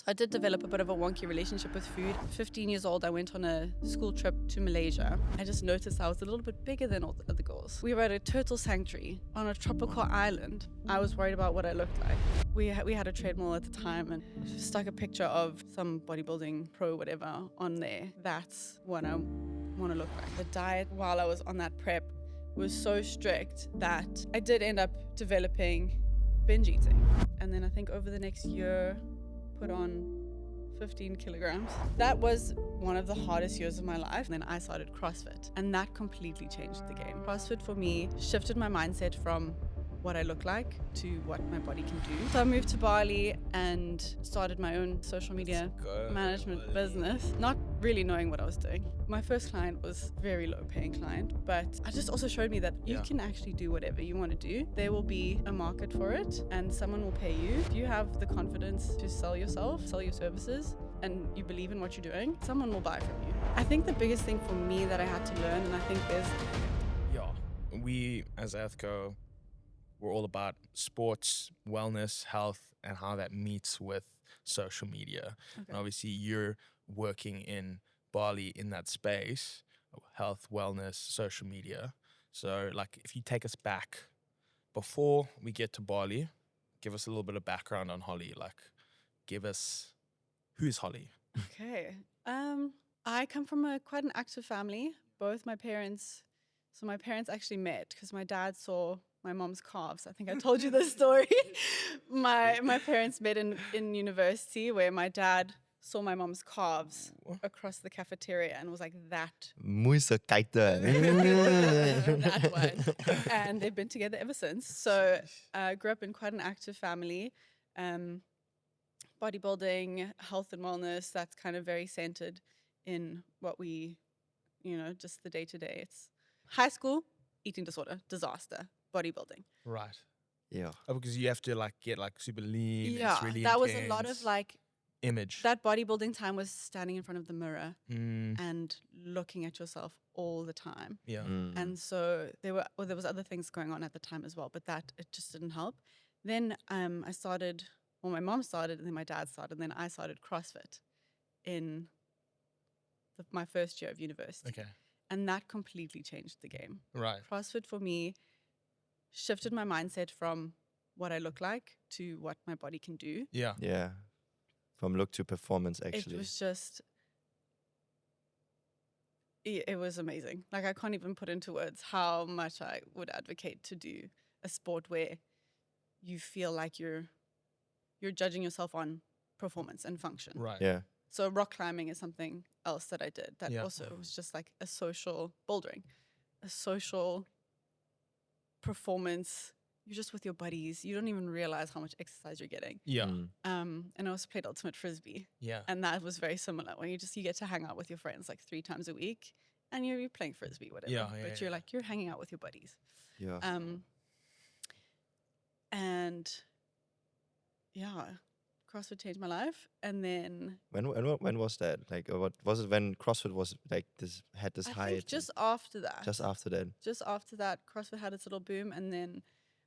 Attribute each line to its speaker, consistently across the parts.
Speaker 1: So I did develop a bit of a wonky relationship with food. 15 years old, I went on a school trip to Malaysia. I just noticed I was a little bit bigger than all the other girls. We were at a turtle sanctuary on a tropical island. I was worried about what I looked like. We had a treadmill at the time and stuck a picture of some bodybuilding pro whatever on there. That's what I want to look like. The diet while I was on that prep was so strict that I did end up developing binge eating. And then I think over the next year, put on 15 kilograms. That was one of the hardest years of my life. And then I started CrossFit, and that completely changed the game. CrossFit for me shifted my mindset from what I look like to what my body can do. So I moved to Bali and started my own social media management business, not really knowing what I was doing. My first client was a very low paying client, but it just also showed me that you can actually do whatever you want to do. There will be a market for it and someone will pay you. If you have the confidence to sell yourself, sell your services, and you believe in what you're doing, someone will buy from you. I think the biggest thing for me that I had to learn, and I think
Speaker 2: we as Athco, we're all about sports, wellness, health, and how that meets with social media.
Speaker 1: Okay.
Speaker 2: And obviously, you're working in Bali in that space, health, wellness, social media. So, like, if you take us back, before we get to Bali, give us a little bit of background on Holly. Like, give us, who's Holly?
Speaker 1: Okay. I come from quite an active family. Both my parents actually met because my dad saw my mom's calves. I think I told you this story. my parents met in university where my dad saw my mom's calves across the cafeteria and was like, that one. And they've been together ever since. So I grew up in quite an active family. Bodybuilding, health and wellness, that's kind of very centered in what we, just the day-to-day. It's high school, eating disorder, disaster, bodybuilding.
Speaker 2: Right.
Speaker 3: Yeah.
Speaker 2: Oh, because you have to get super lean.
Speaker 1: Yeah,
Speaker 2: it's really
Speaker 1: that
Speaker 2: intense.
Speaker 1: was a lot of
Speaker 2: image.
Speaker 1: That bodybuilding time was standing in front of the mirror
Speaker 2: Mm.
Speaker 1: and looking at yourself all the time.
Speaker 2: Yeah.
Speaker 1: And so there was other things going on at the time as well, but it just didn't help. Then my mom started, and then my dad started, and then I started CrossFit in my first year of university.
Speaker 2: Okay.
Speaker 1: And that completely changed the game.
Speaker 2: Right.
Speaker 1: CrossFit for me shifted my mindset from what I look like to what my body can do.
Speaker 2: Yeah.
Speaker 3: Yeah. From look to performance, actually.
Speaker 1: It was just, it was amazing. Like, I can't even put into words how much I would advocate to do a sport where you feel like you're judging yourself on performance and function.
Speaker 2: Right.
Speaker 3: Yeah.
Speaker 1: So rock climbing is something else that I did that also was just like a social bouldering, a social performance. You're just with your buddies. You don't even realize how much exercise you're getting.
Speaker 2: Yeah.
Speaker 1: And I also played ultimate frisbee.
Speaker 2: Yeah.
Speaker 1: And that was very similar, when you get to hang out with your friends like 3 times a week and you're playing frisbee, whatever. But you're hanging out with your buddies.
Speaker 3: Yeah.
Speaker 1: And yeah, CrossFit changed my life. And then
Speaker 3: When was that? Like, what was it when CrossFit was like this, had this
Speaker 1: I
Speaker 3: height?
Speaker 1: think just after that.
Speaker 3: Just after that,
Speaker 1: CrossFit had its little boom. And then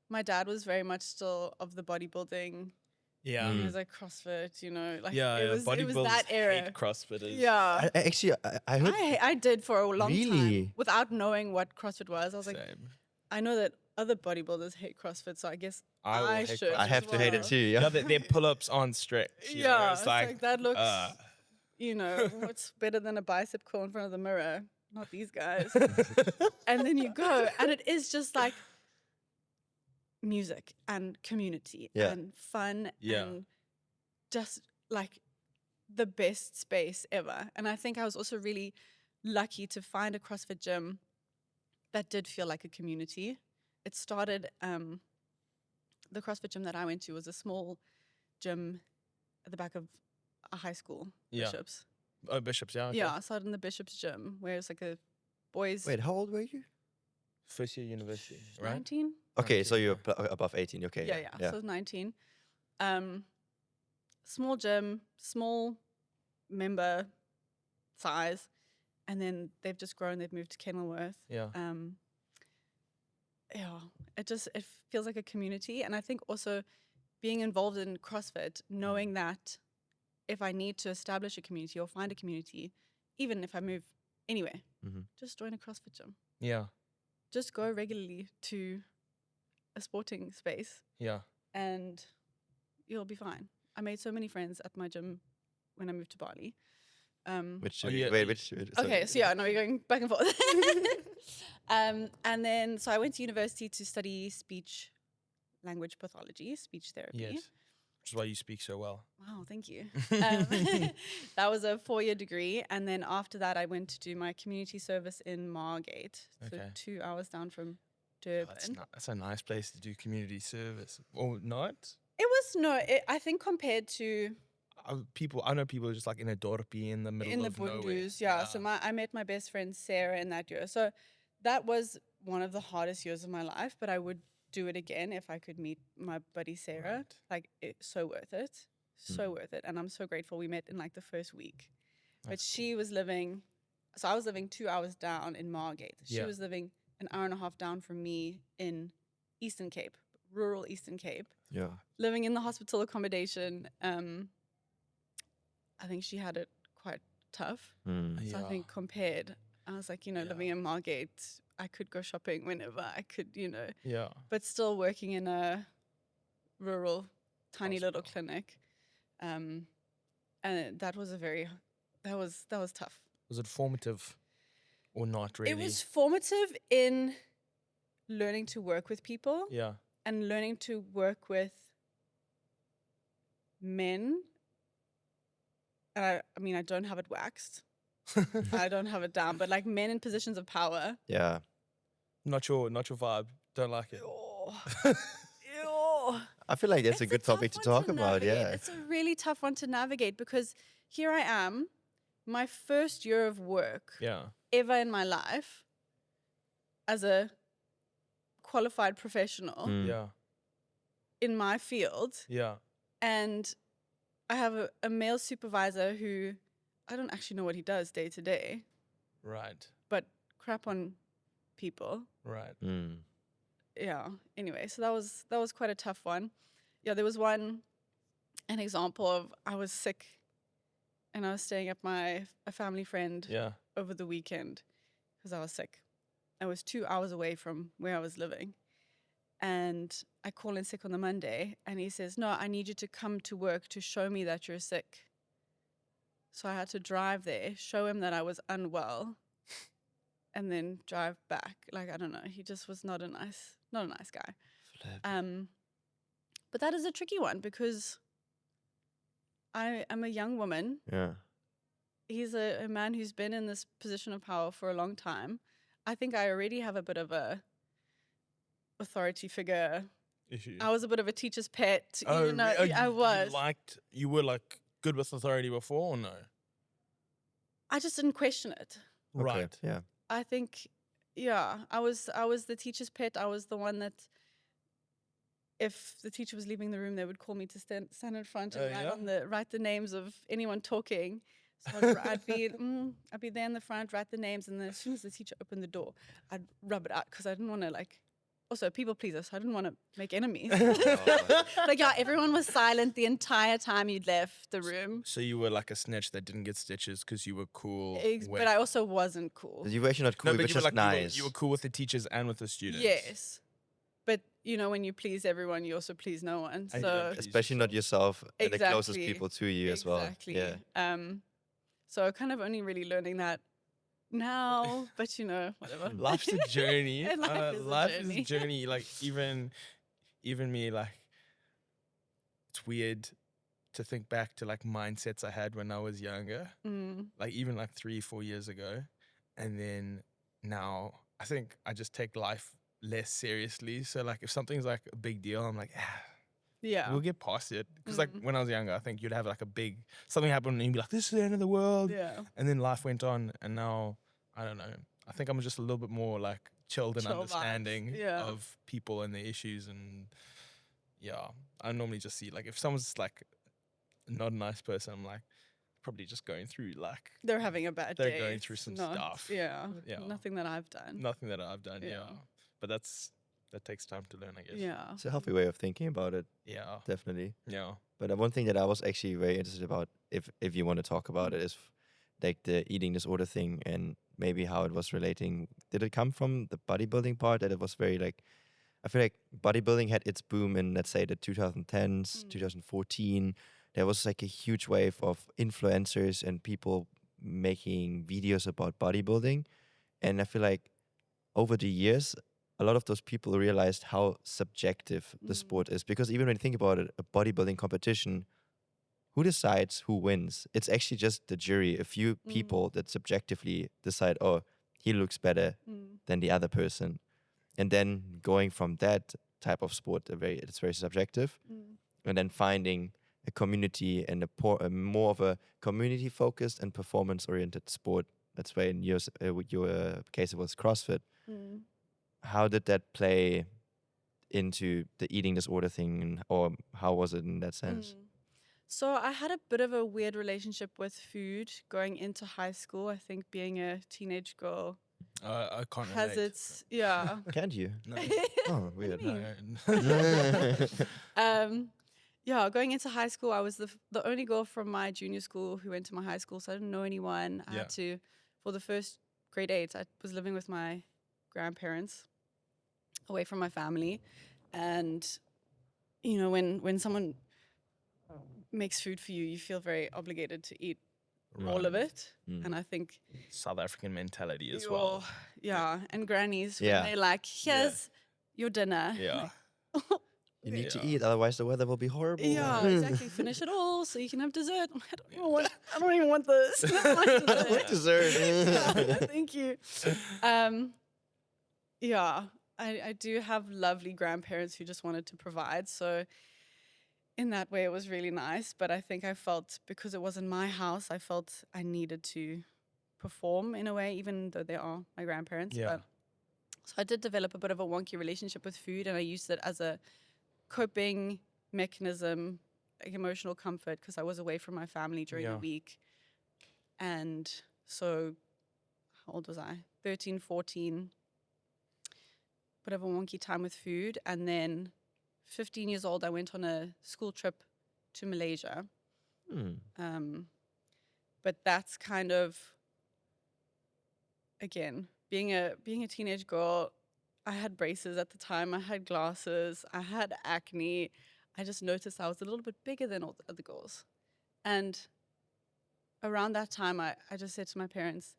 Speaker 1: my dad was very much still of the bodybuilding.
Speaker 2: Yeah.
Speaker 1: He was like, CrossFit,
Speaker 2: Yeah.
Speaker 1: it was that era.
Speaker 2: Hate CrossFitters.
Speaker 1: Yeah.
Speaker 3: I heard.
Speaker 1: I did for a long
Speaker 3: Really?
Speaker 1: time without knowing what CrossFit was. I was like,
Speaker 2: Same.
Speaker 1: I know that other bodybuilders hate CrossFit, so I guess
Speaker 2: I will
Speaker 1: I
Speaker 2: hate
Speaker 1: should.
Speaker 2: CrossFit.
Speaker 3: I have to hate it too. Yeah.
Speaker 2: No, their pull-ups aren't strict. you know,
Speaker 1: Yeah,
Speaker 2: it's like
Speaker 1: that looks, what's better than a bicep curl in front of the mirror? Not these guys. And then you go, and it is just like music and community and fun and just like the best space ever. And I think I was also really lucky to find a CrossFit gym that did feel like a community. It started, the CrossFit gym that I went to was a small gym at the back of a high school, Bishops.
Speaker 2: Oh, Bishops, yeah. Okay.
Speaker 1: Yeah, I started in the Bishops gym, where it's like a boys.
Speaker 3: Wait, how old were you?
Speaker 2: First year university, right?
Speaker 1: 19.
Speaker 3: Okay, so you're above 18. Okay.
Speaker 1: Yeah. So I was 19. Small gym, small member size, and then they've just grown. They've moved to Kenilworth.
Speaker 2: Yeah.
Speaker 1: It feels like a community, and I think also being involved in CrossFit, knowing that if I need to establish a community or find a community, even if I move anywhere, just join a CrossFit gym.
Speaker 2: Yeah.
Speaker 1: Just go regularly to a sporting space
Speaker 2: Yeah.
Speaker 1: and you'll be fine. I made so many friends at my gym when I moved to Bali.
Speaker 3: Which
Speaker 2: Oh, yeah,
Speaker 3: wait,
Speaker 2: yeah.
Speaker 3: which sorry.
Speaker 1: Okay, so yeah, now we're going back and forth. And then, so I went to university to study speech language pathology, speech therapy.
Speaker 2: Yes. Which is why you speak so well.
Speaker 1: Wow, thank you. That was a 4-year degree. And then after that, I went to do my community service in Margate. So
Speaker 2: Okay.
Speaker 1: 2 hours down from
Speaker 2: Oh,
Speaker 1: Durban.
Speaker 2: that's a nice place to do community service. Or not?
Speaker 1: It was, I think compared to
Speaker 2: I know people just like in a dorpie in the middle
Speaker 1: in the
Speaker 2: of nowhere.
Speaker 1: Bundus, yeah. So I met my best friend Sarah in that year. So that was one of the hardest years of my life, but I would do it again if I could meet my buddy Sarah.
Speaker 2: Right.
Speaker 1: Like, it's so worth it. So worth it. And I'm so grateful we met in like the first week. But
Speaker 2: That's
Speaker 1: she was living, so I was living 2 hours down in Margate. She
Speaker 2: Yeah.
Speaker 1: was living an hour and a half down from me in Eastern Cape, rural Eastern Cape,
Speaker 3: Yeah.
Speaker 1: living in the hospital accommodation. I think she had it quite tough. So I think compared, I was like, living in Margate, I could go shopping whenever I could,
Speaker 2: Yeah.
Speaker 1: but still working in a rural, tiny little
Speaker 2: Hospital.
Speaker 1: clinic. And that was that was tough.
Speaker 2: Was it formative or not really?
Speaker 1: It was formative in learning to work with people
Speaker 2: Yeah.
Speaker 1: and learning to work with men. And I mean, I don't have it waxed. I don't have it down, but like men in positions of power.
Speaker 3: Yeah.
Speaker 2: Not your vibe. Don't like it.
Speaker 1: Ew.
Speaker 3: I feel like that's a
Speaker 1: It's
Speaker 3: good
Speaker 1: tough
Speaker 3: topic to
Speaker 1: one
Speaker 3: talk about.
Speaker 1: navigate.
Speaker 3: Yeah.
Speaker 1: It's a really tough one to navigate because here I am, my first year of work
Speaker 2: Yeah.
Speaker 1: ever in my life as a qualified professional
Speaker 2: Yeah.
Speaker 1: in my field.
Speaker 2: Yeah.
Speaker 1: And I have a male supervisor who I don't actually know what he does day to day,
Speaker 2: Right.
Speaker 1: but crap on people.
Speaker 2: Right.
Speaker 1: Yeah. Anyway, so that was quite a tough one. Yeah, there was an example of I was sick and I was staying at a family friend
Speaker 2: Yeah.
Speaker 1: over the weekend because I was sick. I was 2 hours away from where I was living. And I call in sick on the Monday and he says, "No, I need you to come to work to show me that you're sick." So I had to drive there, show him that I was unwell, and then drive back. Like, I don't know. He just was not a nice guy. But that is a tricky one because I am a young woman.
Speaker 3: Yeah.
Speaker 1: He's a man who's been in this position of power for a long time. I think I already have a bit of a authority figure.
Speaker 2: Issue.
Speaker 1: I was a bit of a teacher's pet. Even though I was.
Speaker 2: You were like good with authority before or no?
Speaker 1: I just didn't question it.
Speaker 3: Okay.
Speaker 2: Right.
Speaker 3: Yeah.
Speaker 1: I think, yeah, I was the teacher's pet. I was the one that, if the teacher was leaving the room, they would call me to stand in front and write the names of anyone talking. So I'd be there in the front, write the names, and then as soon as the teacher opened the door, I'd rub it out because I didn't want to also people pleaser, so I didn't want to make enemies. Like, yeah, everyone was silent the entire time you'd left the room.
Speaker 2: So you were like a snitch that didn't get stitches because you were cool.
Speaker 1: But I also wasn't cool.
Speaker 3: You were actually not cool,
Speaker 2: No,
Speaker 3: but
Speaker 2: but you were
Speaker 3: just
Speaker 2: like
Speaker 3: nice.
Speaker 2: you were cool with the teachers and with the students.
Speaker 1: Yes. But, when you please everyone, you also please no one.
Speaker 2: And you
Speaker 1: So
Speaker 2: don't please
Speaker 3: Especially not yourself and the closest
Speaker 1: Exactly.
Speaker 3: people to you as well.
Speaker 1: Exactly.
Speaker 3: Yeah.
Speaker 1: So kind of only really learning that now, but whatever.
Speaker 2: Life's a journey.
Speaker 1: Life is a
Speaker 2: is a journey. Like even me, like it's weird to think back to like mindsets I had when I was younger. Like even like 3-4 years ago. And then now I think I just take life less seriously. So like if something's like a big deal, I'm like,
Speaker 1: Yeah.
Speaker 2: we'll get past it. Because like when I was younger, I think you'd have like something happened and you'd be like, this is the end of the world.
Speaker 1: Yeah.
Speaker 2: And then life went on and now, I don't know. I think I'm just a little bit more like chilled and
Speaker 1: Chill vibes.
Speaker 2: understanding
Speaker 1: Yeah.
Speaker 2: of people and their issues. And yeah, I normally just see like if someone's like not a nice person, I'm like probably just going through like
Speaker 1: They're having a bad
Speaker 2: They're
Speaker 1: day.
Speaker 2: going through
Speaker 1: It's
Speaker 2: some
Speaker 1: not-
Speaker 2: stuff.
Speaker 1: Yeah.
Speaker 2: Yeah.
Speaker 1: Nothing that I've done.
Speaker 2: nothing that I've done. Yeah.
Speaker 1: Yeah.
Speaker 2: But that takes time to learn, I guess.
Speaker 1: Yeah.
Speaker 3: It's a healthy way of thinking about it,
Speaker 2: Yeah.
Speaker 3: definitely.
Speaker 2: Yeah.
Speaker 3: But one thing that I was actually very interested about if you want to talk about it, is like the eating disorder thing and maybe how it was relating. Did it come from the bodybuilding part that it was very like, I feel like bodybuilding had its boom in, let's say, the 2010s, 2014. There was like a huge wave of influencers and people making videos about bodybuilding. And I feel like over the years, a lot of those people realized how subjective the sport is. Because even when you think about it, a bodybuilding competition, who decides who wins? It's actually just the jury, a few people that subjectively decide, oh, he looks better than the other person. And then going from that type of sport, it's very subjective, and then finding a community and a more of a community-focused and performance-oriented sport. That's why in your case it was CrossFit. How did that play into the eating disorder thing, or how was it in that sense?
Speaker 1: So I had a bit of a weird relationship with food going into high school. I think being a teenage girl
Speaker 2: I can't
Speaker 1: has
Speaker 2: relate.
Speaker 1: its
Speaker 3: Can't you?
Speaker 2: No.
Speaker 3: Oh, weird.
Speaker 1: Yeah, going into high school, I was the only girl from my junior school who went to my high school, so I didn't know anyone. I had to, for the first grade 8, I was living with my grandparents, away from my family, and you know, when someone makes food for you, you feel very obligated to eat all of it, and I think
Speaker 2: South African mentality as well.
Speaker 1: Yeah, and grannies
Speaker 3: Yeah.
Speaker 1: when they're like, "Here's your dinner."
Speaker 2: Yeah.
Speaker 3: You need to eat, otherwise the weather will be horrible.
Speaker 1: Yeah, exactly. Finish it all so you can have dessert. I don't even want this. Never mind dessert.
Speaker 3: Dessert.
Speaker 1: Yeah, thank you. Yeah, I do have lovely grandparents who just wanted to provide. So in that way, it was really nice. But I think I felt, because it wasn't my house, I felt I needed to perform in a way, even though they are my grandparents.
Speaker 2: Yeah.
Speaker 1: But, so I did develop a bit of a wonky relationship with food, and I used it as a coping mechanism, like emotional comfort, because I was away from my family during the week. And so, how old was I? 13, 14. Bit of a wonky time with food. And then 15 years old, I went on a school trip to Malaysia. But that's kind of, again, being a teenage girl, I had braces at the time. I had glasses. I had acne. I just noticed I was a little bit bigger than all the other girls. And around that time, I just said to my parents,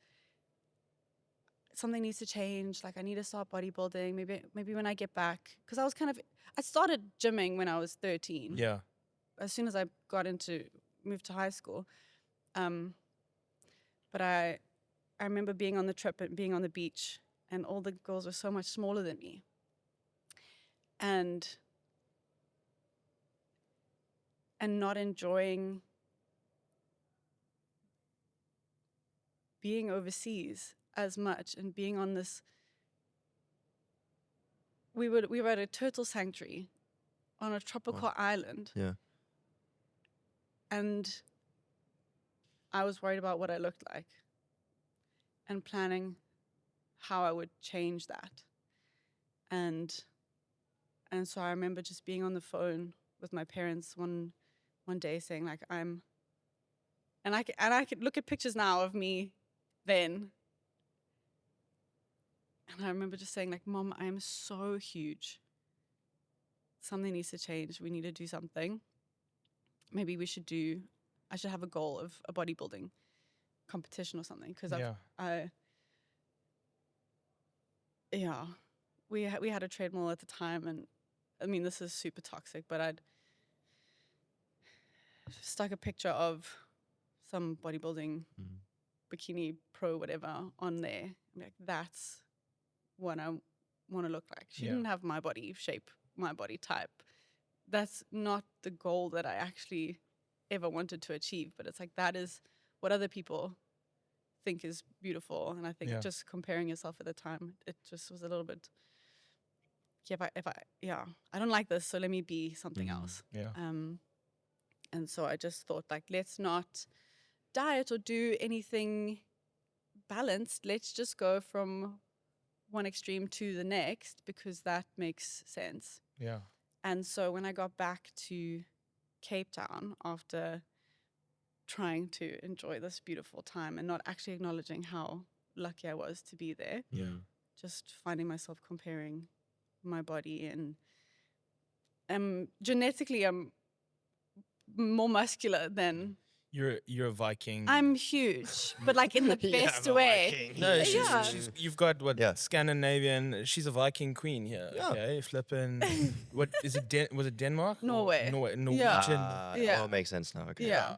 Speaker 1: something needs to change. Like, I need to start bodybuilding. Maybe when I get back. Because I started gymming when I was 13.
Speaker 2: Yeah.
Speaker 1: As soon as I moved to high school. But I remember being on the trip and being on the beach, and all the girls were so much smaller than me. And not enjoying being overseas as much, and being on this. We were at a turtle sanctuary on a tropical island.
Speaker 3: Yeah.
Speaker 1: And I was worried about what I looked like and planning how I would change that. And so I remember just being on the phone with my parents one day saying, like, and I could look at pictures now of me then. And I remember just saying, like, Mom, I am so huge. Something needs to change. We need to do something. Maybe I should have a goal of a bodybuilding competition or something. Because we had a treadmill at the time, and I mean, this is super toxic, but I'd stuck a picture of some bodybuilding bikini pro whatever on there. I'm like, that's what I want to look like. She didn't have my body shape, my body type. That's not the goal that I actually ever wanted to achieve, but it's like, that is what other people think is beautiful. And I think just comparing yourself at the time, it just was a little bit, I don't like this, so let me be something else.
Speaker 2: Yeah.
Speaker 1: And so I just thought, like, let's not diet or do anything balanced. Let's just go from one extreme to the next, because that makes sense.
Speaker 2: Yeah.
Speaker 1: And so when I got back to Cape Town after trying to enjoy this beautiful time and not actually acknowledging how lucky I was to be there.
Speaker 3: Yeah.
Speaker 1: Just finding myself comparing my body, and genetically I'm more muscular than
Speaker 2: You're a Viking.
Speaker 1: I'm huge, but like in the best way.
Speaker 2: No,
Speaker 1: Yeah.
Speaker 2: you've got what
Speaker 3: Yeah.
Speaker 2: Scandinavian. She's a Viking queen here.
Speaker 3: Yeah.
Speaker 2: Okay, flipping. What is it? Was it Denmark? Or
Speaker 1: Norway.
Speaker 2: Norwegian.
Speaker 3: It
Speaker 1: Yeah.
Speaker 3: all makes sense now. Okay.
Speaker 1: Yeah.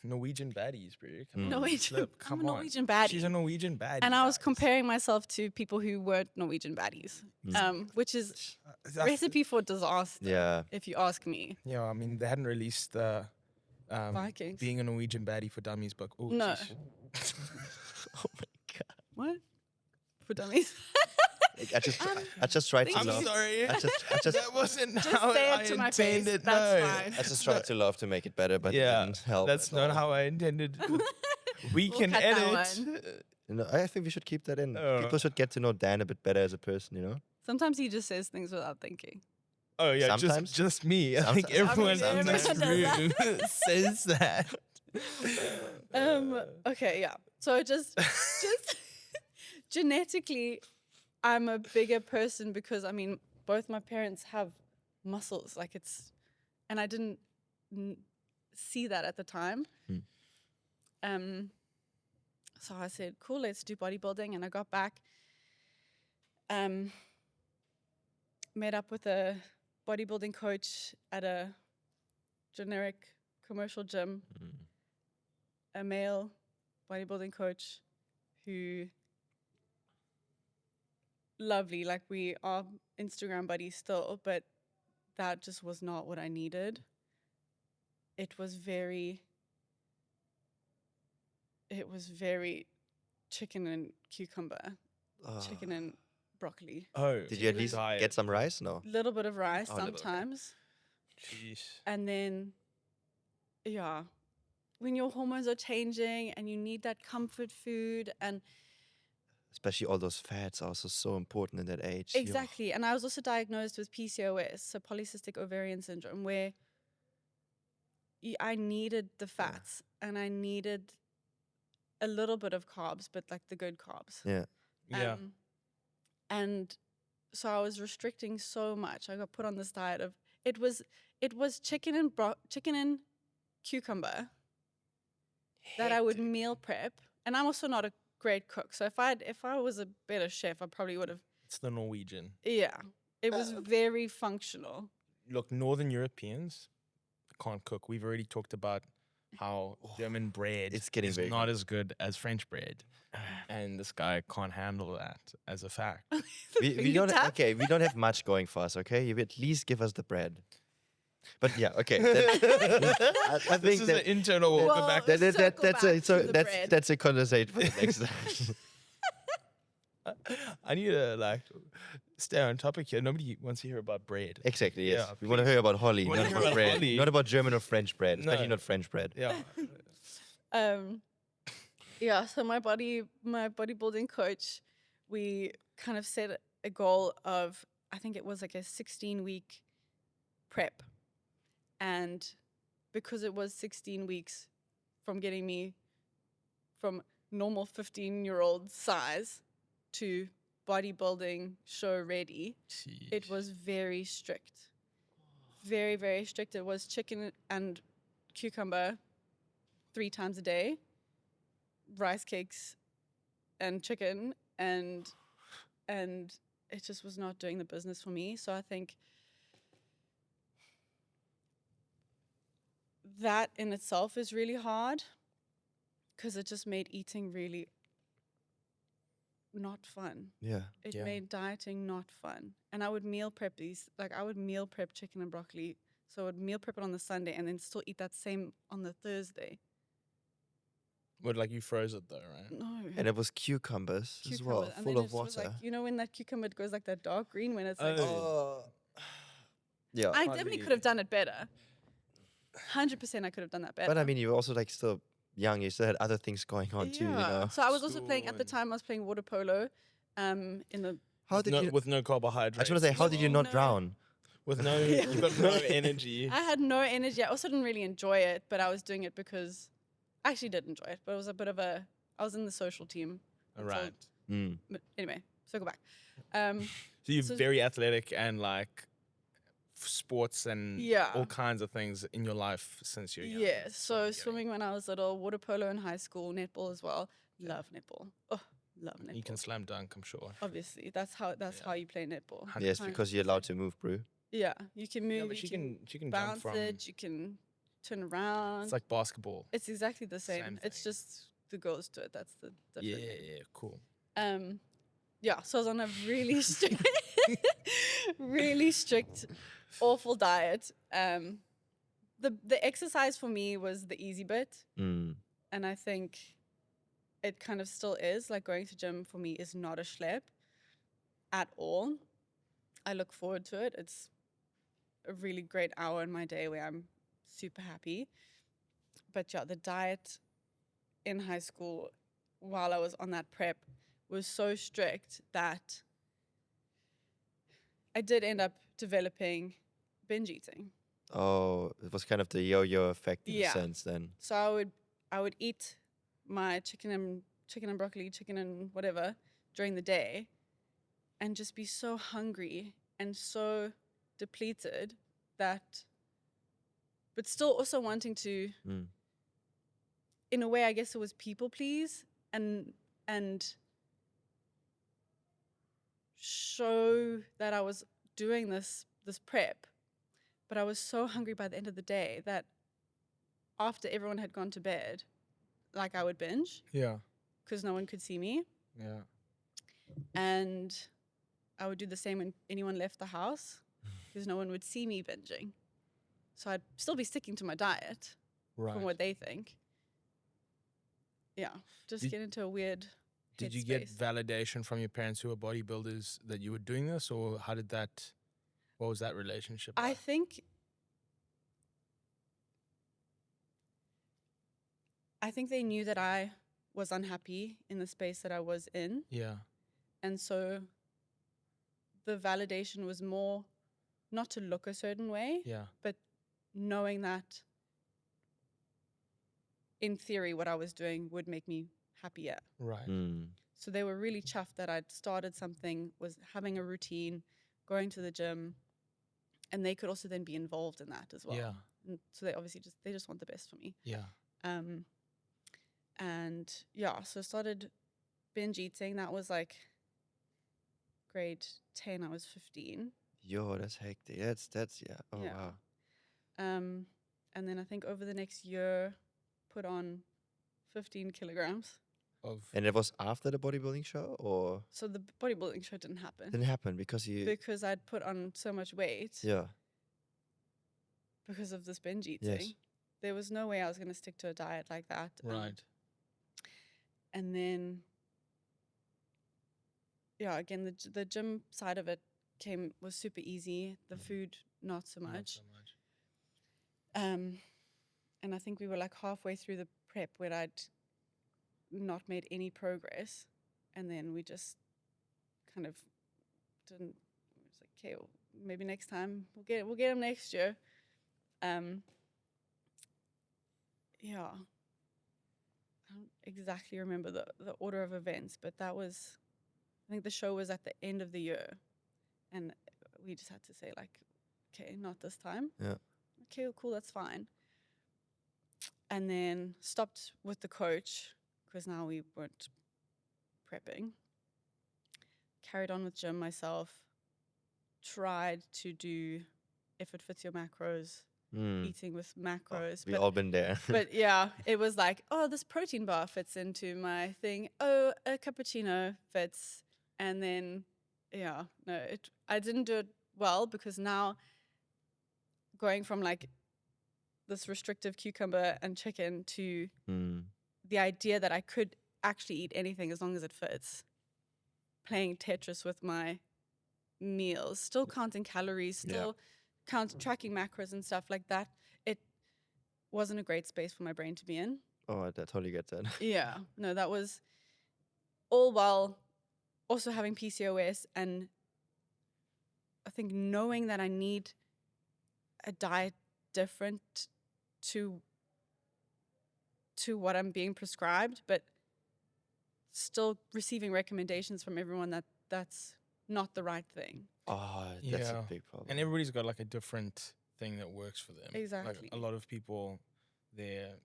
Speaker 2: Norwegian baddies, bro. Come on,
Speaker 1: Norwegian.
Speaker 2: flip,
Speaker 1: I'm
Speaker 2: come
Speaker 1: a
Speaker 2: on.
Speaker 1: Norwegian baddie.
Speaker 2: She's a Norwegian baddie.
Speaker 1: And I was
Speaker 2: guys.
Speaker 1: comparing myself to people who weren't Norwegian baddies, which is recipe for disaster,
Speaker 3: Yeah.
Speaker 1: if you ask me.
Speaker 2: Yeah, I mean they hadn't released
Speaker 1: Vikings.
Speaker 2: Being a Norwegian baddie for dummies book. Oh,
Speaker 1: No.
Speaker 2: jeez.
Speaker 3: Oh my god.
Speaker 1: What? For dummies?
Speaker 3: Like, I just tried to
Speaker 2: I'm
Speaker 3: laugh.
Speaker 2: sorry.
Speaker 3: I just
Speaker 2: that wasn't
Speaker 1: Just
Speaker 2: how
Speaker 1: say
Speaker 2: I
Speaker 1: it to my face.
Speaker 2: intended.
Speaker 1: That's
Speaker 2: no.
Speaker 1: fine.
Speaker 3: I just tried to laugh to make it better, but it
Speaker 2: Yeah,
Speaker 3: didn't help.
Speaker 2: that's
Speaker 3: at
Speaker 2: not
Speaker 3: all.
Speaker 2: how I intended. We
Speaker 1: We'll
Speaker 2: can
Speaker 1: cut that
Speaker 2: edit.
Speaker 3: No, I think we should keep that in.
Speaker 2: Oh.
Speaker 3: People should get to know Dan a bit better as a person, you know?
Speaker 1: Sometimes he just says things without thinking.
Speaker 2: Oh yeah,
Speaker 3: Sometimes.
Speaker 2: just me. I think
Speaker 3: Sometimes.
Speaker 2: everyone
Speaker 1: Okay,
Speaker 2: in this
Speaker 1: everyone
Speaker 2: room
Speaker 1: does
Speaker 2: says that.
Speaker 1: Okay, yeah. So just genetically, I'm a bigger person because, I mean, both my parents have muscles. Like and I didn't see that at the time. So I said, cool, let's do bodybuilding. And I got back, met up with a bodybuilding coach at a generic commercial gym, a male bodybuilding coach who, lovely, like we are Instagram buddies still, but that just was not what I needed. It was very chicken and cucumber, chicken and broccoli.
Speaker 2: Oh,
Speaker 3: Did you at least
Speaker 2: diet.
Speaker 3: get some rice? No.
Speaker 1: Little bit of rice
Speaker 3: Oh, a little bit.
Speaker 1: sometimes.
Speaker 2: Jeez.
Speaker 1: And then, yeah, when your hormones are changing and you need that comfort food and
Speaker 3: Especially all those fats are also so important in that age. Yo.
Speaker 1: exactly. And I was also diagnosed with PCOS, so polycystic ovarian syndrome, where I needed the fats and I needed a little bit of carbs, but like the good carbs.
Speaker 3: Yeah.
Speaker 2: Yeah.
Speaker 1: And so I was restricting so much. I got put on this diet of it was chicken and cucumber that I would meal prep. And I'm also not a great cook. So if I was a better chef, I probably would have.
Speaker 2: It's the Norwegian.
Speaker 1: Yeah. It was very functional.
Speaker 2: Look, Northern Europeans can't cook. We've already talked about how German bread
Speaker 3: It's getting
Speaker 2: is
Speaker 3: very
Speaker 2: not as good as French bread. And this guy can't handle that as a fact.
Speaker 3: we don't we don't have much going for us, okay? You at least give us the bread. But yeah, okay. I
Speaker 2: This
Speaker 3: think
Speaker 2: is
Speaker 3: that
Speaker 2: an internal
Speaker 1: Well,
Speaker 2: walk back.
Speaker 1: circle back to the bread.
Speaker 3: that's a conversation for the next time.
Speaker 2: I need to stay on topic here. Nobody wants to hear about bread.
Speaker 3: Exactly, yes.
Speaker 2: Yeah,
Speaker 3: we want to hear about Holly,
Speaker 2: wanna
Speaker 3: not
Speaker 2: hear
Speaker 3: about
Speaker 2: about
Speaker 3: bread.
Speaker 2: Holly.
Speaker 3: Not about German or French bread,
Speaker 2: No.
Speaker 3: especially not French bread.
Speaker 2: Yeah.
Speaker 1: Yeah, so my bodybuilding coach, we kind of set a goal of, I think it was like a 16-week prep. And because it was 16 weeks from getting me from normal 15-year-old size to bodybuilding show ready, it was very strict. Very, very strict. It was chicken and cucumber 3 times a day, rice cakes and chicken, and it just was not doing the business for me. So I think that in itself is really hard because it just made eating really not fun.
Speaker 3: Yeah.
Speaker 1: It
Speaker 2: Yeah.
Speaker 1: made dieting not fun. And I would meal prep I would meal prep chicken and broccoli. So I would meal prep it on the Sunday and then still eat that same on the Thursday.
Speaker 2: But you froze it though, right?
Speaker 1: No.
Speaker 3: And it was cucumbers as well,
Speaker 1: Cucumbers. And
Speaker 3: full
Speaker 1: then
Speaker 3: of
Speaker 1: it was
Speaker 3: water.
Speaker 1: like, when that cucumber goes like that dark green when it's like,
Speaker 2: Oh.
Speaker 3: Yeah.
Speaker 1: I definitely could have done it better. 100% I could have done that better.
Speaker 3: But I mean, you were also still young. You still had other things going on too, you know.
Speaker 1: So I was also playing, at the time I was playing water polo in the...
Speaker 3: How did you?
Speaker 2: With no carbohydrates.
Speaker 3: I just want to say, how did you not
Speaker 1: No.
Speaker 3: drown?
Speaker 2: With no, you've got no energy.
Speaker 1: I had no energy. I also didn't really enjoy it, but I was doing it because I actually did enjoy it, but it was a bit of a, I was in the social team.
Speaker 2: All
Speaker 1: until-
Speaker 2: right.
Speaker 1: But anyway, circle back.
Speaker 2: So you're
Speaker 1: So-
Speaker 2: very athletic and like sports and
Speaker 1: Yeah.
Speaker 2: all kinds of things in your life since you're young.
Speaker 1: Yeah, so
Speaker 2: getting.
Speaker 1: swimming when I was little, water polo in high school, netball as well. Love netball. Oh, love netball.
Speaker 2: You can slam dunk, I'm sure.
Speaker 1: Obviously, that's how you play netball.
Speaker 2: 100%.
Speaker 3: Yes, because you're allowed to move, bro.
Speaker 1: Yeah, you can move.
Speaker 2: Yeah, but
Speaker 1: you
Speaker 2: she can jump
Speaker 1: bounce
Speaker 2: from.
Speaker 1: it. You can turn around.
Speaker 2: It's like basketball.
Speaker 1: It's exactly the same.
Speaker 2: Same
Speaker 1: It's
Speaker 2: thing.
Speaker 1: just the girls do it. That's the
Speaker 2: Yeah,
Speaker 1: difference.
Speaker 2: yeah, cool.
Speaker 1: Yeah. So I was on a really strict, really strict, awful diet. The exercise for me was the easy bit,
Speaker 3: Mm.
Speaker 1: and I think it kind of still is. Like going to gym for me is not a schlep at all. I look forward to it. It's a really great hour in my day where I'm super happy. But yeah, the diet in high school while I was on that prep was so strict that I did end up developing binge eating.
Speaker 3: Oh, it was kind of the yo-yo effect in
Speaker 1: Yeah.
Speaker 3: a sense then.
Speaker 1: So I would eat my chicken and broccoli, chicken and whatever during the day and just be so hungry and so depleted that, but still also wanting to,
Speaker 3: Mm.
Speaker 1: in a way, I guess it was people please and show that I was doing this prep, but I was so hungry by the end of the day that after everyone had gone to bed, like I would binge
Speaker 2: Yeah,
Speaker 1: because no one could see me,
Speaker 2: yeah.
Speaker 1: and I would do the same when anyone left the house because no one would see me binging. So I'd still be sticking to my diet
Speaker 2: Right.
Speaker 1: from what they think. Yeah, just
Speaker 2: Did-
Speaker 1: get into a weird.
Speaker 2: Did you get
Speaker 1: headspace.
Speaker 2: validation from your parents who were bodybuilders that you were doing this, or how did that? What was that relationship
Speaker 1: I
Speaker 2: like?
Speaker 1: think they knew that I was unhappy in the space that I was in,
Speaker 2: Yeah,
Speaker 1: and so the validation was more not to look a certain way,
Speaker 2: yeah,
Speaker 1: but knowing that in theory what I was doing would make me happier.
Speaker 2: right.
Speaker 3: Mm.
Speaker 1: So they were really chuffed that I'd started something, was having a routine, going to the gym, and they could also then be involved in that as well.
Speaker 2: Yeah,
Speaker 1: And so they obviously just want the best for me.
Speaker 2: yeah.
Speaker 1: And yeah, so I started binge eating. That was like grade 10. I was 15.
Speaker 3: Yo, that's hectic. That's yeah. Oh
Speaker 1: Yeah.
Speaker 3: wow.
Speaker 1: And then I think over the next year, put on 15 kilograms.
Speaker 2: Of
Speaker 3: And it was after the bodybuilding show, or
Speaker 1: So the bodybuilding show didn't happen
Speaker 3: didn't happen because you?
Speaker 1: because I'd put on so much weight
Speaker 3: Yeah.
Speaker 1: because of this binge eating.
Speaker 3: Yes.
Speaker 1: There was no way I was going to stick to a diet like that.
Speaker 2: right.
Speaker 1: And then, yeah, again, the gym side of it was super easy. The food, not so
Speaker 2: Not
Speaker 1: much.
Speaker 2: so much.
Speaker 1: And I think we were like halfway through the prep where I'd not made any progress, and then we just kind of didn't. It was like, okay, well, maybe next time we'll get him next year. Yeah, I don't exactly remember the order of events, but that was, I think the show was at the end of the year, and we just had to say like, okay, not this time.
Speaker 3: Yeah.
Speaker 1: Okay, cool, that's fine. And then stopped with the coach because now we weren't prepping. Carried on with gym myself. Tried to do if it fits your macros,
Speaker 3: Mm.
Speaker 1: eating with
Speaker 3: Oh,
Speaker 1: macros.
Speaker 3: we all been there.
Speaker 1: But yeah, it was like, oh, this protein bar fits into my thing. Oh, a cappuccino fits. And then, yeah, no, I didn't do it well because now going from like this restrictive cucumber and chicken to
Speaker 3: Mm.
Speaker 1: the idea that I could actually eat anything as long as it fits. Playing Tetris with my meals, still counting calories, still tracking macros and stuff like that. It wasn't a great space for my brain to be in.
Speaker 3: Oh, I totally get that.
Speaker 1: Yeah, no, that was all while also having PCOS, and I think knowing that I need a diet different to to what I'm being prescribed, but still receiving recommendations from everyone that's not the right thing.
Speaker 3: Oh, that's a
Speaker 2: Yeah.
Speaker 3: big problem.
Speaker 2: And everybody's got like a different thing that works for them.
Speaker 1: Exactly.
Speaker 2: Like a lot of people, they're,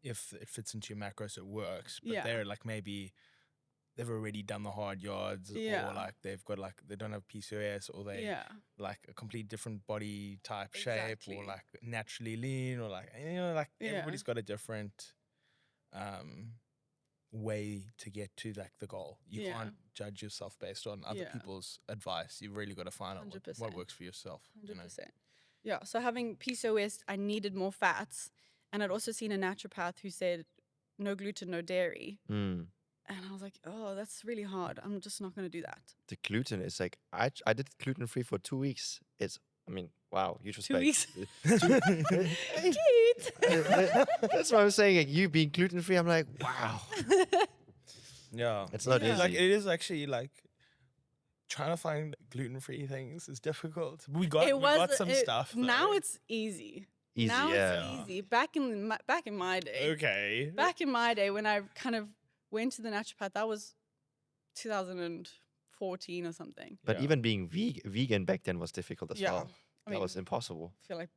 Speaker 2: if it fits into your macros, it works. But
Speaker 1: Yeah.
Speaker 2: they're like maybe they've already done the hard yards,
Speaker 1: Yeah.
Speaker 2: or like they've got like they don't have PCOS, or they
Speaker 1: Yeah.
Speaker 2: like a complete different body type shape,
Speaker 1: Exactly.
Speaker 2: or like naturally lean, or like like
Speaker 1: Yeah.
Speaker 2: everybody's got a different way to get to like the goal. You
Speaker 1: Yeah.
Speaker 2: can't judge yourself based on other
Speaker 1: Yeah.
Speaker 2: people's advice. You've really got to find out what
Speaker 1: 100%.
Speaker 2: works for yourself.
Speaker 1: 100%. Yeah. So having PCOS, I needed more fats. And I'd also seen a naturopath who said, no gluten, no dairy.
Speaker 3: Mm.
Speaker 1: And I was like, oh, that's really hard. I'm just not going to do that.
Speaker 3: The gluten is like, I did gluten free for 2 weeks. Wow, huge
Speaker 1: 2
Speaker 3: respect.
Speaker 1: weeks.
Speaker 3: Hey,
Speaker 1: Cute.
Speaker 3: that's what I'm saying. Like, you being gluten free, I'm like, wow.
Speaker 2: Yeah.
Speaker 3: It's not
Speaker 1: Yeah.
Speaker 3: easy.
Speaker 2: Like it is actually like trying to find gluten-free things is difficult. We got some stuff.
Speaker 1: Now
Speaker 2: though.
Speaker 1: it's easy.
Speaker 3: Easy,
Speaker 1: Now
Speaker 3: yeah.
Speaker 1: it's easy. Back in my day.
Speaker 2: Okay.
Speaker 1: Back in my day when I kind of went to the naturopath, that was 2014 or something.
Speaker 3: But
Speaker 2: Yeah.
Speaker 3: even being vegan back then was difficult as
Speaker 1: Yeah.
Speaker 3: well.
Speaker 1: I
Speaker 3: That
Speaker 1: mean,
Speaker 3: was impossible.
Speaker 1: I feel like,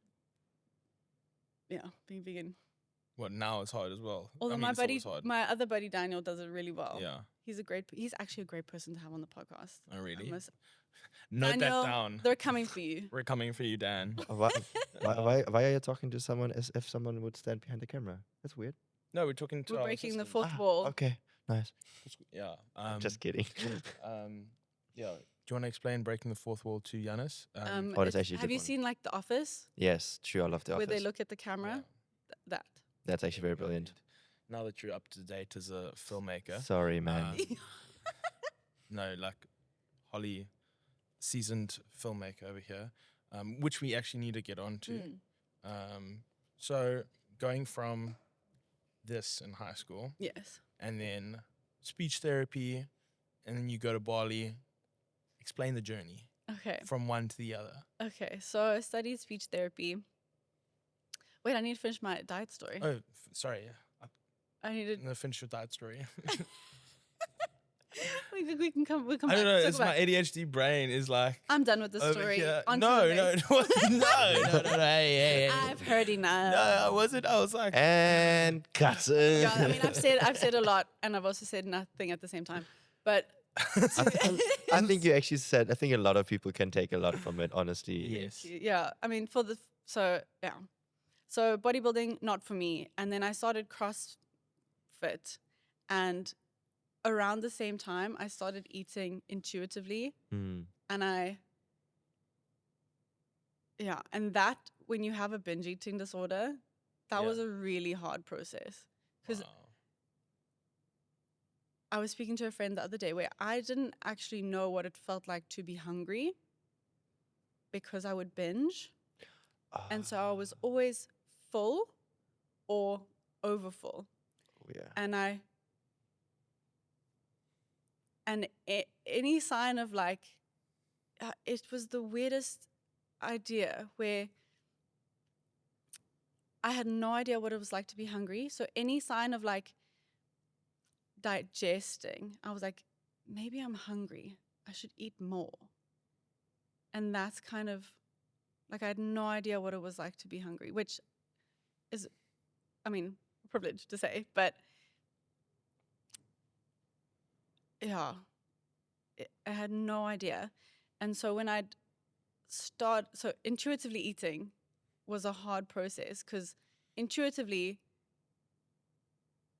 Speaker 1: being vegan.
Speaker 2: What now it's hard as well.
Speaker 1: Although
Speaker 2: I mean, it's always hard.
Speaker 1: my other buddy Daniel does it really well.
Speaker 2: Yeah.
Speaker 1: He's actually a great person to have on the podcast.
Speaker 2: Oh really?
Speaker 1: I must-
Speaker 2: Note
Speaker 1: Daniel,
Speaker 2: that down.
Speaker 1: They're coming for you.
Speaker 2: We're coming for you, Dan.
Speaker 3: Why are you talking to someone as if someone would stand behind the camera? That's weird.
Speaker 2: No, we're talking to
Speaker 1: We're
Speaker 2: our
Speaker 1: breaking the
Speaker 2: assistant.
Speaker 1: fourth wall.
Speaker 3: Okay, nice.
Speaker 2: Yeah.
Speaker 3: Just kidding.
Speaker 2: Yeah. Do you want to explain breaking the fourth wall to Giannis?
Speaker 3: Oh, that's actually a
Speaker 1: have
Speaker 3: good
Speaker 1: you
Speaker 3: one.
Speaker 1: seen like The Office,
Speaker 3: Yes, true. I love The
Speaker 1: where
Speaker 3: Office.
Speaker 1: they look at the camera? That.
Speaker 3: That's actually very brilliant.
Speaker 2: Now that you're up to date as a filmmaker.
Speaker 3: Sorry, man.
Speaker 2: No, like Holly, seasoned filmmaker over here, which we actually need to get on to. So going from this in high school
Speaker 1: Yes.
Speaker 2: and then speech therapy, and then you go to Bali, explain the journey
Speaker 1: Okay.
Speaker 2: from one to the other.
Speaker 1: Okay. So I studied speech therapy. Wait, I need to finish my diet story.
Speaker 2: Oh, sorry.
Speaker 1: I need to.
Speaker 2: Finish your diet story.
Speaker 1: We can come. We'll come
Speaker 2: I don't
Speaker 1: back.
Speaker 2: know.
Speaker 1: Circle
Speaker 2: It's
Speaker 1: back.
Speaker 2: my ADHD brain is like.
Speaker 1: I'm done with the
Speaker 2: over
Speaker 1: story.
Speaker 2: here.
Speaker 1: On to
Speaker 2: No,
Speaker 1: the
Speaker 2: no,
Speaker 1: next.
Speaker 2: it wasn't. No. Hey.
Speaker 1: I've heard enough.
Speaker 2: No, I wasn't. I was like.
Speaker 3: And cut.
Speaker 1: Yeah, I mean, I've said a lot, and I've also said nothing at the same time. But
Speaker 3: I think you actually said. I think a lot of people can take a lot from it. Honestly.
Speaker 2: Yes.
Speaker 1: yeah, I mean, so bodybuilding not for me, and then I started CrossFit, and around the same time I started eating intuitively,
Speaker 3: Mm.
Speaker 1: and and that when you have a binge eating disorder, that
Speaker 2: Yeah.
Speaker 1: was a really hard process because
Speaker 2: Wow.
Speaker 1: I was speaking to a friend the other day where I didn't actually know what it felt like to be hungry because I would binge. And so I was always full or over full.
Speaker 3: Yeah.
Speaker 1: And any sign of like, it was the weirdest idea where I had no idea what it was like to be hungry. So any sign of like digesting, I was like, maybe I'm hungry. I should eat more. And that's kind of like, I had no idea what it was like to be hungry, which is, I mean, a privilege to say, but yeah, I had no idea. And so when so intuitively eating was a hard process because intuitively,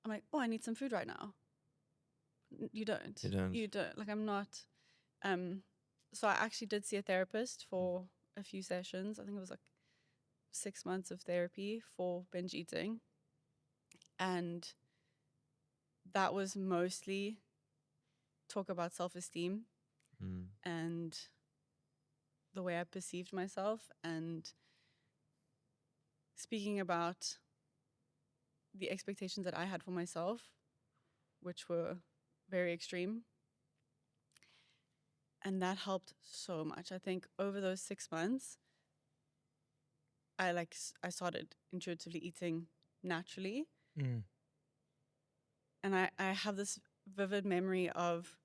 Speaker 1: I'm like, oh, I need some food right now. You don't.
Speaker 3: You don't.
Speaker 1: Like, I'm not. So I actually did see a therapist for a few sessions. I think it was like 6 months of therapy for binge eating. And that was mostly talk about self-esteem and the way I perceived myself, and speaking about the expectations that I had for myself, which were very extreme. And that helped so much. I think over those 6 months, I started intuitively eating naturally.
Speaker 2: Mm.
Speaker 1: And I have this vivid memory of,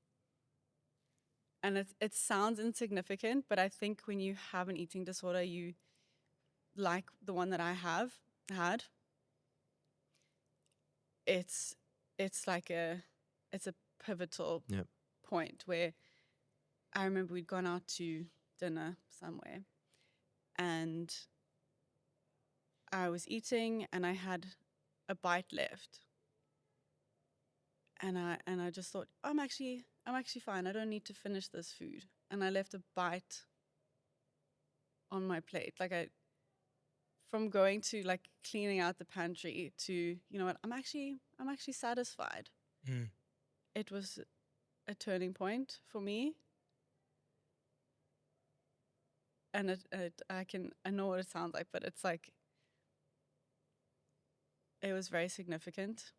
Speaker 1: and it sounds insignificant, but I think when you have an eating disorder, you like the one that I had, it's like it's a pivotal
Speaker 3: Yep.
Speaker 1: point where I remember we'd gone out to dinner somewhere and I was eating and I had a bite left. And I just thought, I'm actually fine. I don't need to finish this food. And I left a bite on my plate. From going to like cleaning out the pantry to, you know what, I'm actually satisfied.
Speaker 2: Mm.
Speaker 1: It was a turning point for me. And I know what it sounds like, but it's like, it was very significant.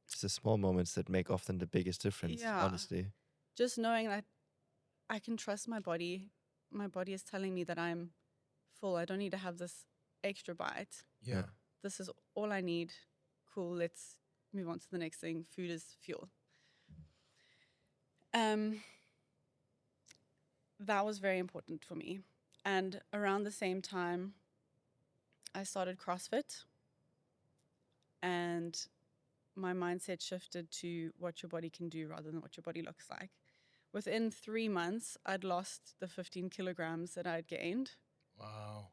Speaker 3: It's the small moments that make often the biggest difference,
Speaker 1: Yeah.
Speaker 3: honestly.
Speaker 1: Just knowing that I can trust my body. My body is telling me that I'm full. I don't need to have this extra bite.
Speaker 2: Yeah.
Speaker 1: This is all I need. Cool, let's move on to the next thing. Food is fuel. That was very important for me. And around the same time, I started CrossFit. And my mindset shifted to what your body can do rather than what your body looks like. Within 3 months, I'd lost the 15 kilograms that I'd gained.
Speaker 2: Wow.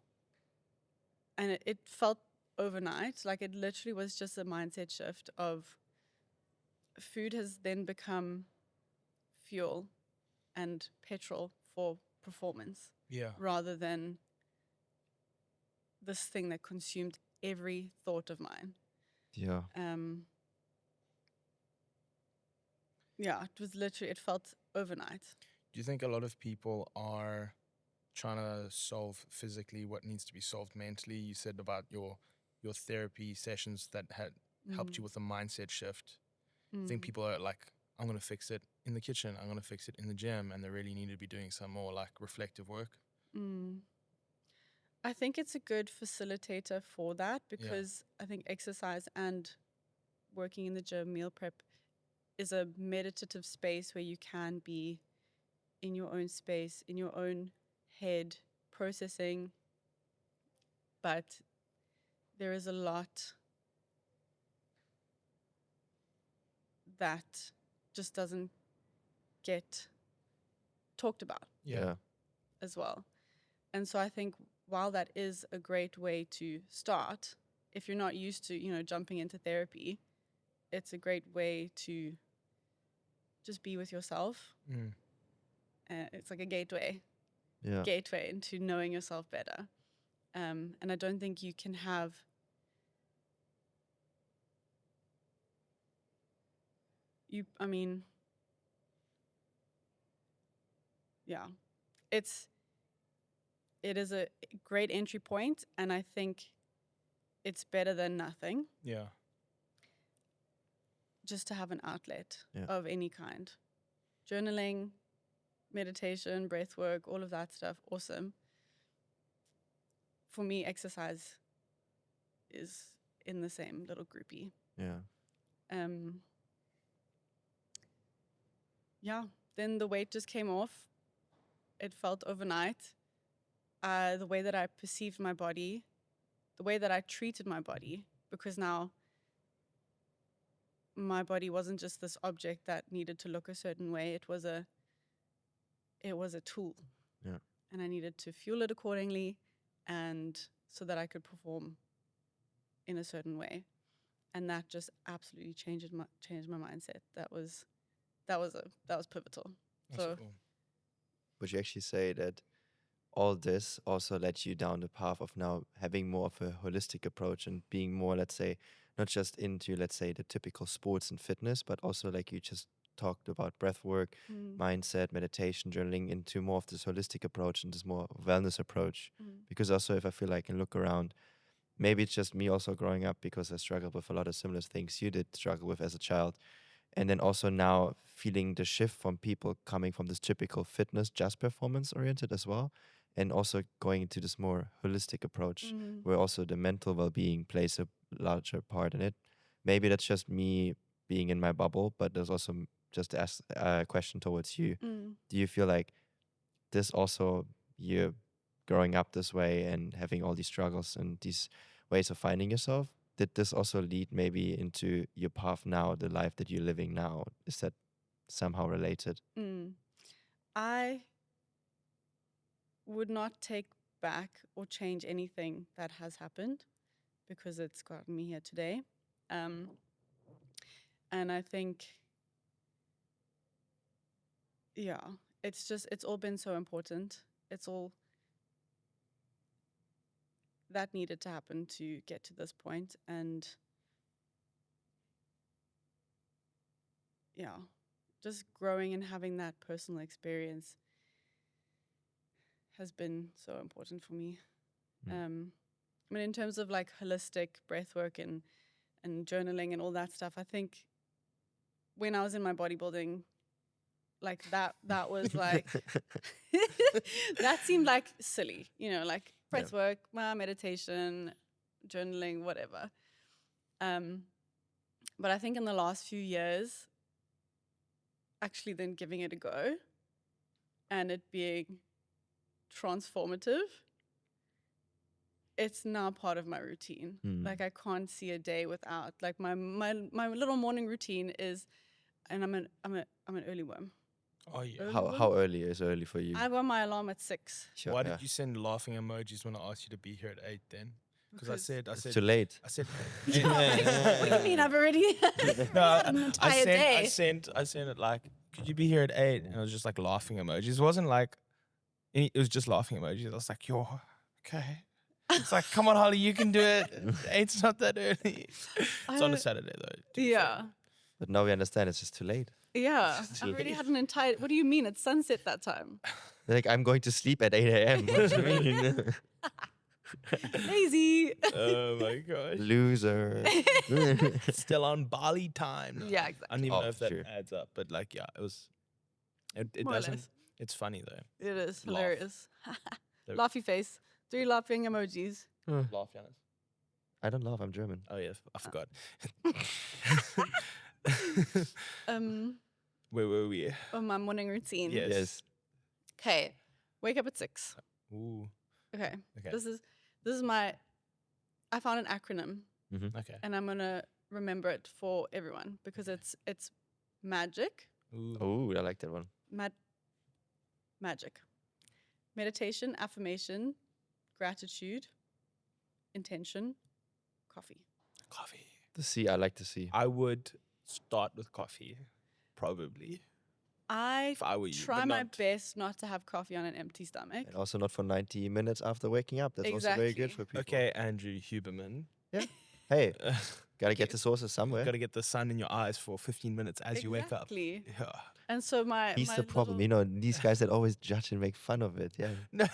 Speaker 1: And it felt overnight. Like, it literally was just a mindset shift of food has then become fuel and petrol for performance.
Speaker 2: Yeah.
Speaker 1: Rather than this thing that consumed every thought of mine.
Speaker 3: Yeah.
Speaker 1: Yeah, it was literally, it felt overnight.
Speaker 2: Do you think a lot of people are trying to solve physically what needs to be solved mentally? You said about your therapy sessions that had helped you with a mindset shift. I think people are like, I'm going to fix it in the kitchen. I'm going to fix it in the gym. And they really need to be doing some more like reflective work.
Speaker 1: I think it's a good facilitator for that because I think exercise and working in the gym, meal prep, is a meditative space where you can be in your own space, in your own head, processing. But there is a lot that just doesn't get talked about
Speaker 3: Yeah.
Speaker 1: as well. And so I think while that is a great way to start, if you're not used to, you know, jumping into therapy, it's a great way to just be with yourself. It's like a gateway into knowing yourself better. And I don't think you can have it is a great entry point, and I think it's better than nothing.
Speaker 2: Yeah.
Speaker 1: Just to have an outlet of any kind. Journaling, meditation, breath work, all of that stuff, awesome. For me, exercise is in the same little groupie. Then the weight just came off. It felt overnight. The way that I perceived my body, the way that I treated my body, because now my body wasn't just this object that needed to look a certain way. It was a tool.
Speaker 3: Yeah.
Speaker 1: And I needed to fuel it accordingly, and so that I could perform in a certain way. And that just absolutely changed my mindset. That was pivotal.
Speaker 2: That's
Speaker 1: So
Speaker 2: cool.
Speaker 3: Would you actually say that all this also led you down the path of now having more of a holistic approach and being more, let's say, not just into, let's say, the typical sports and fitness, but also like you just talked about breath work, mindset, meditation, journaling, into more of this holistic approach and this more wellness approach? Because also if I feel like I can look around, maybe it's just me also growing up because I struggled with a lot of similar things you did struggle with as a child. And then also now feeling the shift from people coming from this typical fitness, just performance oriented as well. And also going into this more holistic approach where also the mental well-being plays a larger part in it. maybe that's just me being in my bubble, but there's also just to ask a question towards you. Do you feel like this also, you're growing up this way and having all these struggles and these ways of finding yourself, did this also lead maybe into your path now, the life that you're living now? Is that somehow related?
Speaker 1: I would not take back or change anything that has happened because it's gotten me here today. And I think, it's all been so important. It's all that needed to happen to get to this point. And just growing and having that personal experience has been so important for me. I mean, in terms of like holistic breath work and journaling and all that stuff, I think when I was in my bodybuilding, like that was like, that seemed like silly, like breath work, meditation, journaling, whatever. But I think in the last few years, actually then giving it a go and it being transformative, it's now part of my routine. Like I can't see a day without, like my little morning routine is, and I'm an early worm.
Speaker 2: Oh yeah.
Speaker 3: How early is early for you?
Speaker 1: I got my alarm at 6.
Speaker 3: Sure,
Speaker 2: Why did you send laughing emojis when I asked you to be here at 8 then? Because I said
Speaker 3: It's too late.
Speaker 2: I said
Speaker 1: What do you mean? I've already had an entire day.
Speaker 2: I sent it like, could you be here at 8? And it was just like laughing emojis. It wasn't like it was just laughing emojis. I was like, yo, okay. It's like, come on, Holly, you can do it. 8's not that early. It's on a Saturday though.
Speaker 1: Yeah.
Speaker 3: But now we understand it's just too late.
Speaker 1: Yeah. I've already had an entire, what do you mean? It's sunset that time.
Speaker 3: Like, I'm going to sleep at 8 a.m. What do you mean?
Speaker 1: Lazy.
Speaker 2: Oh my gosh.
Speaker 3: Loser.
Speaker 2: Still on Bali time.
Speaker 1: Yeah, exactly.
Speaker 2: I don't even know if that
Speaker 3: sure.
Speaker 2: adds up, but like, yeah, it was. It
Speaker 1: More or
Speaker 2: doesn't.
Speaker 1: less.
Speaker 2: It's funny though.
Speaker 1: It is
Speaker 2: Laugh.
Speaker 1: hilarious.
Speaker 2: The-
Speaker 1: Laughy face. 3 laughing emojis.
Speaker 2: Laugh, Janis.
Speaker 3: I don't laugh, I'm German.
Speaker 2: Oh yeah, I forgot. Where were we?
Speaker 1: My morning routine.
Speaker 2: Yes.
Speaker 1: Okay. Wake up at 6.
Speaker 2: Ooh.
Speaker 1: Okay.
Speaker 2: Okay.
Speaker 1: This is my, I found an acronym
Speaker 2: Okay.
Speaker 1: and I'm gonna remember it for everyone because it's magic.
Speaker 2: Ooh.
Speaker 3: Oh, I like that one.
Speaker 1: Magic. Meditation, affirmation, gratitude, intention, coffee.
Speaker 2: Coffee.
Speaker 3: The C, I like to see.
Speaker 2: I would start with coffee, probably.
Speaker 1: I
Speaker 2: If I were you,
Speaker 1: try
Speaker 2: but
Speaker 1: my
Speaker 2: not-
Speaker 1: best not to have coffee on an empty stomach.
Speaker 3: And also not for 90 minutes after waking up. That's also very good
Speaker 1: Exactly.
Speaker 3: for people.
Speaker 2: Okay, Andrew Huberman.
Speaker 3: Hey, gotta get the sources somewhere.
Speaker 2: Got to get the sun in your eyes for 15 minutes as you wake up.
Speaker 1: Exactly.
Speaker 2: Yeah.
Speaker 1: And so
Speaker 3: He's
Speaker 1: my
Speaker 3: the problem.
Speaker 1: little-
Speaker 3: These guys that always judge and make fun of it. Yeah.
Speaker 2: No.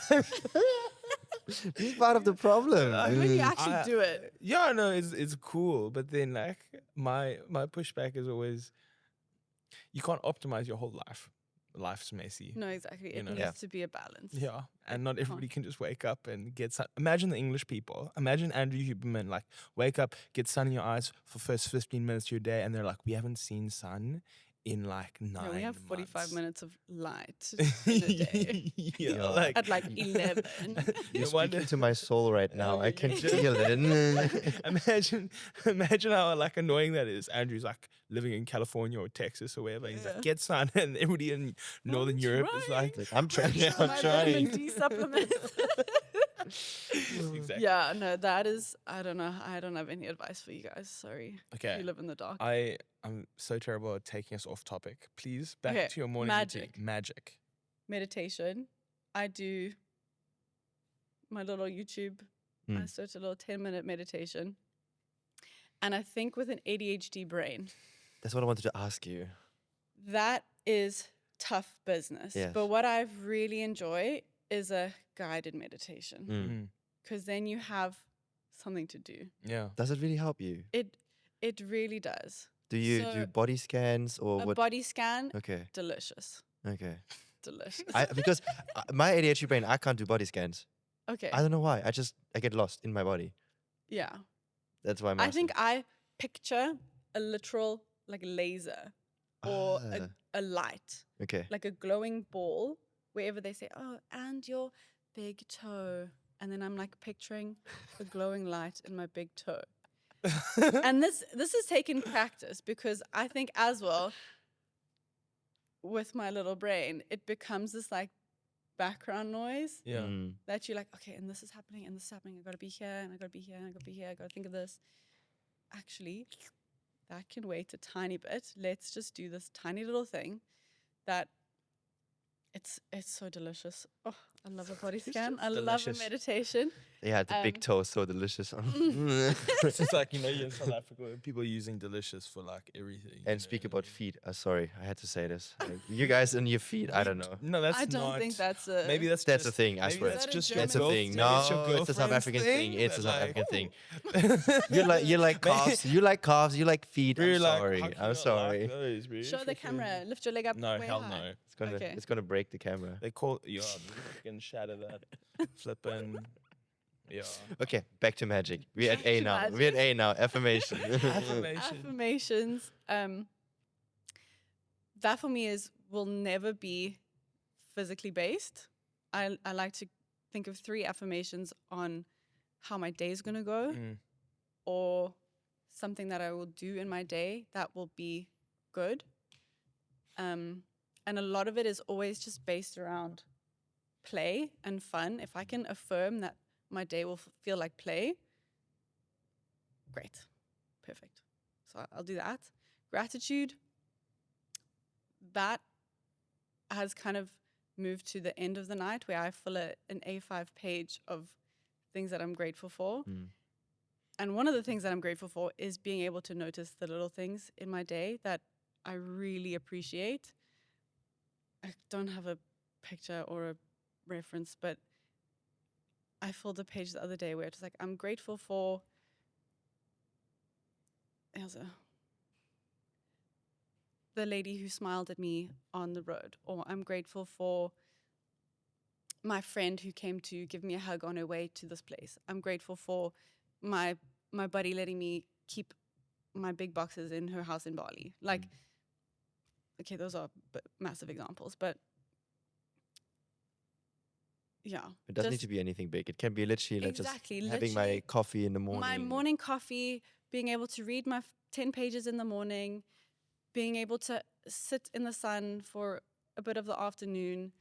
Speaker 3: He's part of the problem.
Speaker 1: when you actually do it.
Speaker 2: Yeah, no, it's cool, but then like my pushback is always, you can't optimize your whole life. Life's messy.
Speaker 1: No, exactly.
Speaker 2: You
Speaker 1: It
Speaker 2: know.
Speaker 1: needs
Speaker 3: Yeah.
Speaker 1: to be a balance.
Speaker 2: Yeah, and not
Speaker 1: can't.
Speaker 2: everybody can just wake up and get sun. Imagine the English people. Imagine Andrew Huberman, like, wake up, get sun in your eyes for first 15 minutes of your day, and they're like, we haven't seen sun in like 9
Speaker 1: Yeah, we have 45
Speaker 2: months.
Speaker 1: minutes of light in a day.
Speaker 2: Yeah, like
Speaker 1: At like 11.
Speaker 3: You're
Speaker 2: no wonder-
Speaker 3: speaking to my soul right now. I can
Speaker 1: Okay.
Speaker 3: feel it.
Speaker 2: imagine how like annoying that is. Andrew's like living in California or Texas or wherever. He's
Speaker 1: Yeah.
Speaker 2: like, get sun, and everybody in Northern Europe is like,
Speaker 3: Like, I'm trying.
Speaker 2: Yeah,
Speaker 3: I'm
Speaker 1: My
Speaker 3: trying.
Speaker 1: vitamin D supplements.
Speaker 2: exactly.
Speaker 1: Yeah, no, that is, I don't know. I don't have any advice for you guys. Sorry.
Speaker 2: Okay.
Speaker 1: You live in the dark.
Speaker 2: I'm so terrible at taking us off topic. Please, back
Speaker 1: Okay,
Speaker 2: to your morning routine. Magic.
Speaker 1: Meditation. I do my little YouTube. I search a little 10-minute meditation. And I think with an ADHD brain,
Speaker 3: That's what I wanted to ask you.
Speaker 1: that is tough business.
Speaker 3: Yes.
Speaker 1: But what I really enjoy is a guided meditation
Speaker 2: Mm.
Speaker 1: because then you have something to do.
Speaker 2: Yeah.
Speaker 3: Does it really help you?
Speaker 1: It really does.
Speaker 3: Do you
Speaker 1: So,
Speaker 3: do body scans or
Speaker 1: A
Speaker 3: what?
Speaker 1: body scan,
Speaker 3: Okay.
Speaker 1: delicious.
Speaker 3: Okay.
Speaker 1: Delicious.
Speaker 3: Because my ADHD brain, I can't do body scans.
Speaker 1: Okay.
Speaker 3: I don't know why. I get lost in my body.
Speaker 1: Yeah.
Speaker 3: That's why I'm
Speaker 1: I think
Speaker 3: asking.
Speaker 1: picture a literal like laser or a light,
Speaker 3: Okay.
Speaker 1: like a glowing ball, wherever they say, oh, and your big toe. And then I'm like picturing a glowing light in my big toe. And this has taken practice, because I think as well with my little brain, it becomes this like background noise
Speaker 2: Yeah.
Speaker 1: that you're like, okay, and this is happening and this is happening. I gotta be here and I gotta be here and I gotta be here. I gotta think of this. Actually, that can wait a tiny bit. Let's just do this tiny little thing that it's so delicious. Oh, I love a body scan. I love a
Speaker 2: delicious.
Speaker 1: meditation.
Speaker 3: Yeah, the big toe is so delicious.
Speaker 2: It's just like, you're in South Africa, people are using delicious for like everything.
Speaker 3: And speak about feet. Sorry, I had to say this. Like, you guys and your feet, I don't know.
Speaker 2: No, that's
Speaker 1: I don't
Speaker 2: not.
Speaker 1: think that's a.
Speaker 2: Maybe that's
Speaker 3: That's
Speaker 2: just,
Speaker 3: a thing, I
Speaker 2: maybe
Speaker 3: swear.
Speaker 2: That's
Speaker 1: Is that a
Speaker 2: just
Speaker 1: German
Speaker 3: That's a
Speaker 1: Maybe
Speaker 3: thing.
Speaker 1: it's
Speaker 3: No,
Speaker 1: your
Speaker 3: it's a South African thing. It's a South African thing.
Speaker 2: Like,
Speaker 3: You like calves. You like calves. You like feet. I'm
Speaker 2: Really, like, how
Speaker 3: sorry.
Speaker 2: can you
Speaker 3: I'm
Speaker 2: not
Speaker 3: sorry.
Speaker 2: like those, bro?
Speaker 1: Show the
Speaker 2: Fucking-
Speaker 1: camera. Lift your leg up.
Speaker 2: No,
Speaker 1: way
Speaker 2: hell
Speaker 1: high.
Speaker 2: no.
Speaker 1: Okay.
Speaker 3: It's gonna break the camera.
Speaker 2: They call fucking shatter that, flipping. Yeah.
Speaker 3: Okay, back to magic. We're at
Speaker 1: Back
Speaker 3: A
Speaker 1: to
Speaker 3: now.
Speaker 1: magic.
Speaker 3: We're at A now. Affirmation.
Speaker 2: Affirmation.
Speaker 1: Affirmations. That for me will never be physically based. I like to think of 3 affirmations on how my day is gonna go, or something that I will do in my day that will be good. And a lot of it is always just based around play and fun. If I can affirm that my day will feel like play, great, perfect. So I'll do that. Gratitude, that has kind of moved to the end of the night, where I fill an A5 page of things that I'm grateful for. And one of the things that I'm grateful for is being able to notice the little things in my day that I really appreciate. I don't have a picture or a reference, but I filled a page the other day where it was like, I'm grateful for the lady who smiled at me on the road, or I'm grateful for my friend who came to give me a hug on her way to this place. I'm grateful for my buddy letting me keep my big boxes in her house in Bali. Like, okay, those are massive examples, but yeah.
Speaker 3: It doesn't need to be anything big. It can be literally like
Speaker 1: Exactly,
Speaker 3: just having my
Speaker 1: literally
Speaker 3: coffee in the morning.
Speaker 1: my morning coffee, being able to read my 10 pages in the morning, being able to sit in the sun for a bit of the afternoon,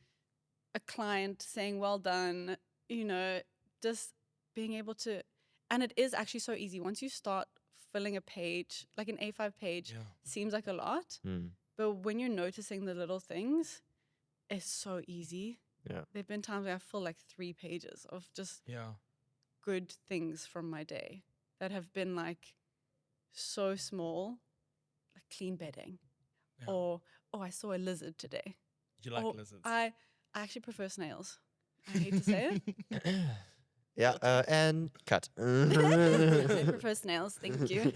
Speaker 1: a client saying, well done, just being able to, and it is actually so easy. Once you start filling a page, like an A5 page, seems like a lot, but when you're noticing the little things, it's so easy.
Speaker 3: Yeah.
Speaker 1: There've been times where I fill like 3 pages of just good things from my day that have been like so small, like clean bedding, or I saw a lizard today.
Speaker 2: You like lizards?
Speaker 1: I actually prefer snails. I hate to say it.
Speaker 3: Yeah, and cut.
Speaker 1: I prefer snails, thank you.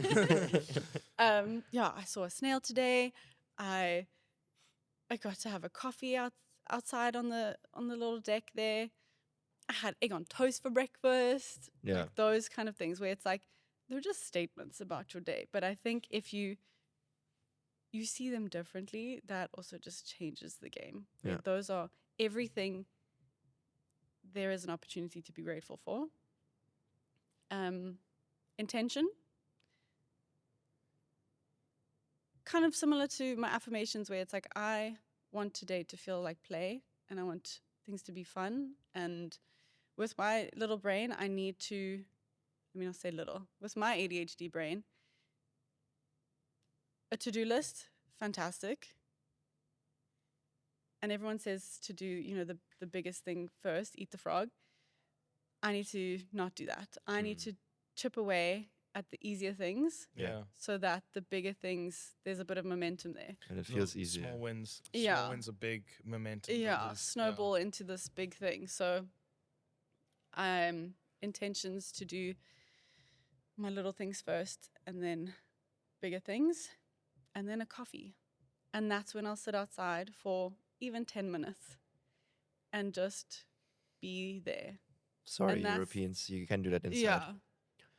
Speaker 1: I saw a snail today. I got to have a coffee outside on the little deck there. I had egg on toast for breakfast.
Speaker 3: Yeah.
Speaker 1: Like those kind of things where it's like they're just statements about your day. But I think if you see them differently, that also just changes the game.
Speaker 3: Yeah.
Speaker 1: Those are everything. There is an opportunity to be grateful for. Intention. Kind of similar to my affirmations, where it's like I want today to feel like play, and I want things to be fun. And with my little brain, I'll say little. With my ADHD brain, a to-do list, fantastic. And everyone says to do, the biggest thing first, eat the frog. I need to not do that. I need to chip away at the easier things.
Speaker 2: Yeah.
Speaker 1: So that the bigger things, there's a bit of momentum there.
Speaker 3: And it feels easier.
Speaker 2: Small wins.
Speaker 1: Yeah.
Speaker 2: Small wins are big momentum.
Speaker 1: Yeah,
Speaker 2: builders.
Speaker 1: snowball into this big thing. So intentions to do my little things first, and then bigger things, and then a coffee. And that's when I'll sit outside for even 10 minutes and just be there.
Speaker 3: Sorry,
Speaker 1: And that's-
Speaker 3: Europeans, you can do that inside.
Speaker 1: Yeah.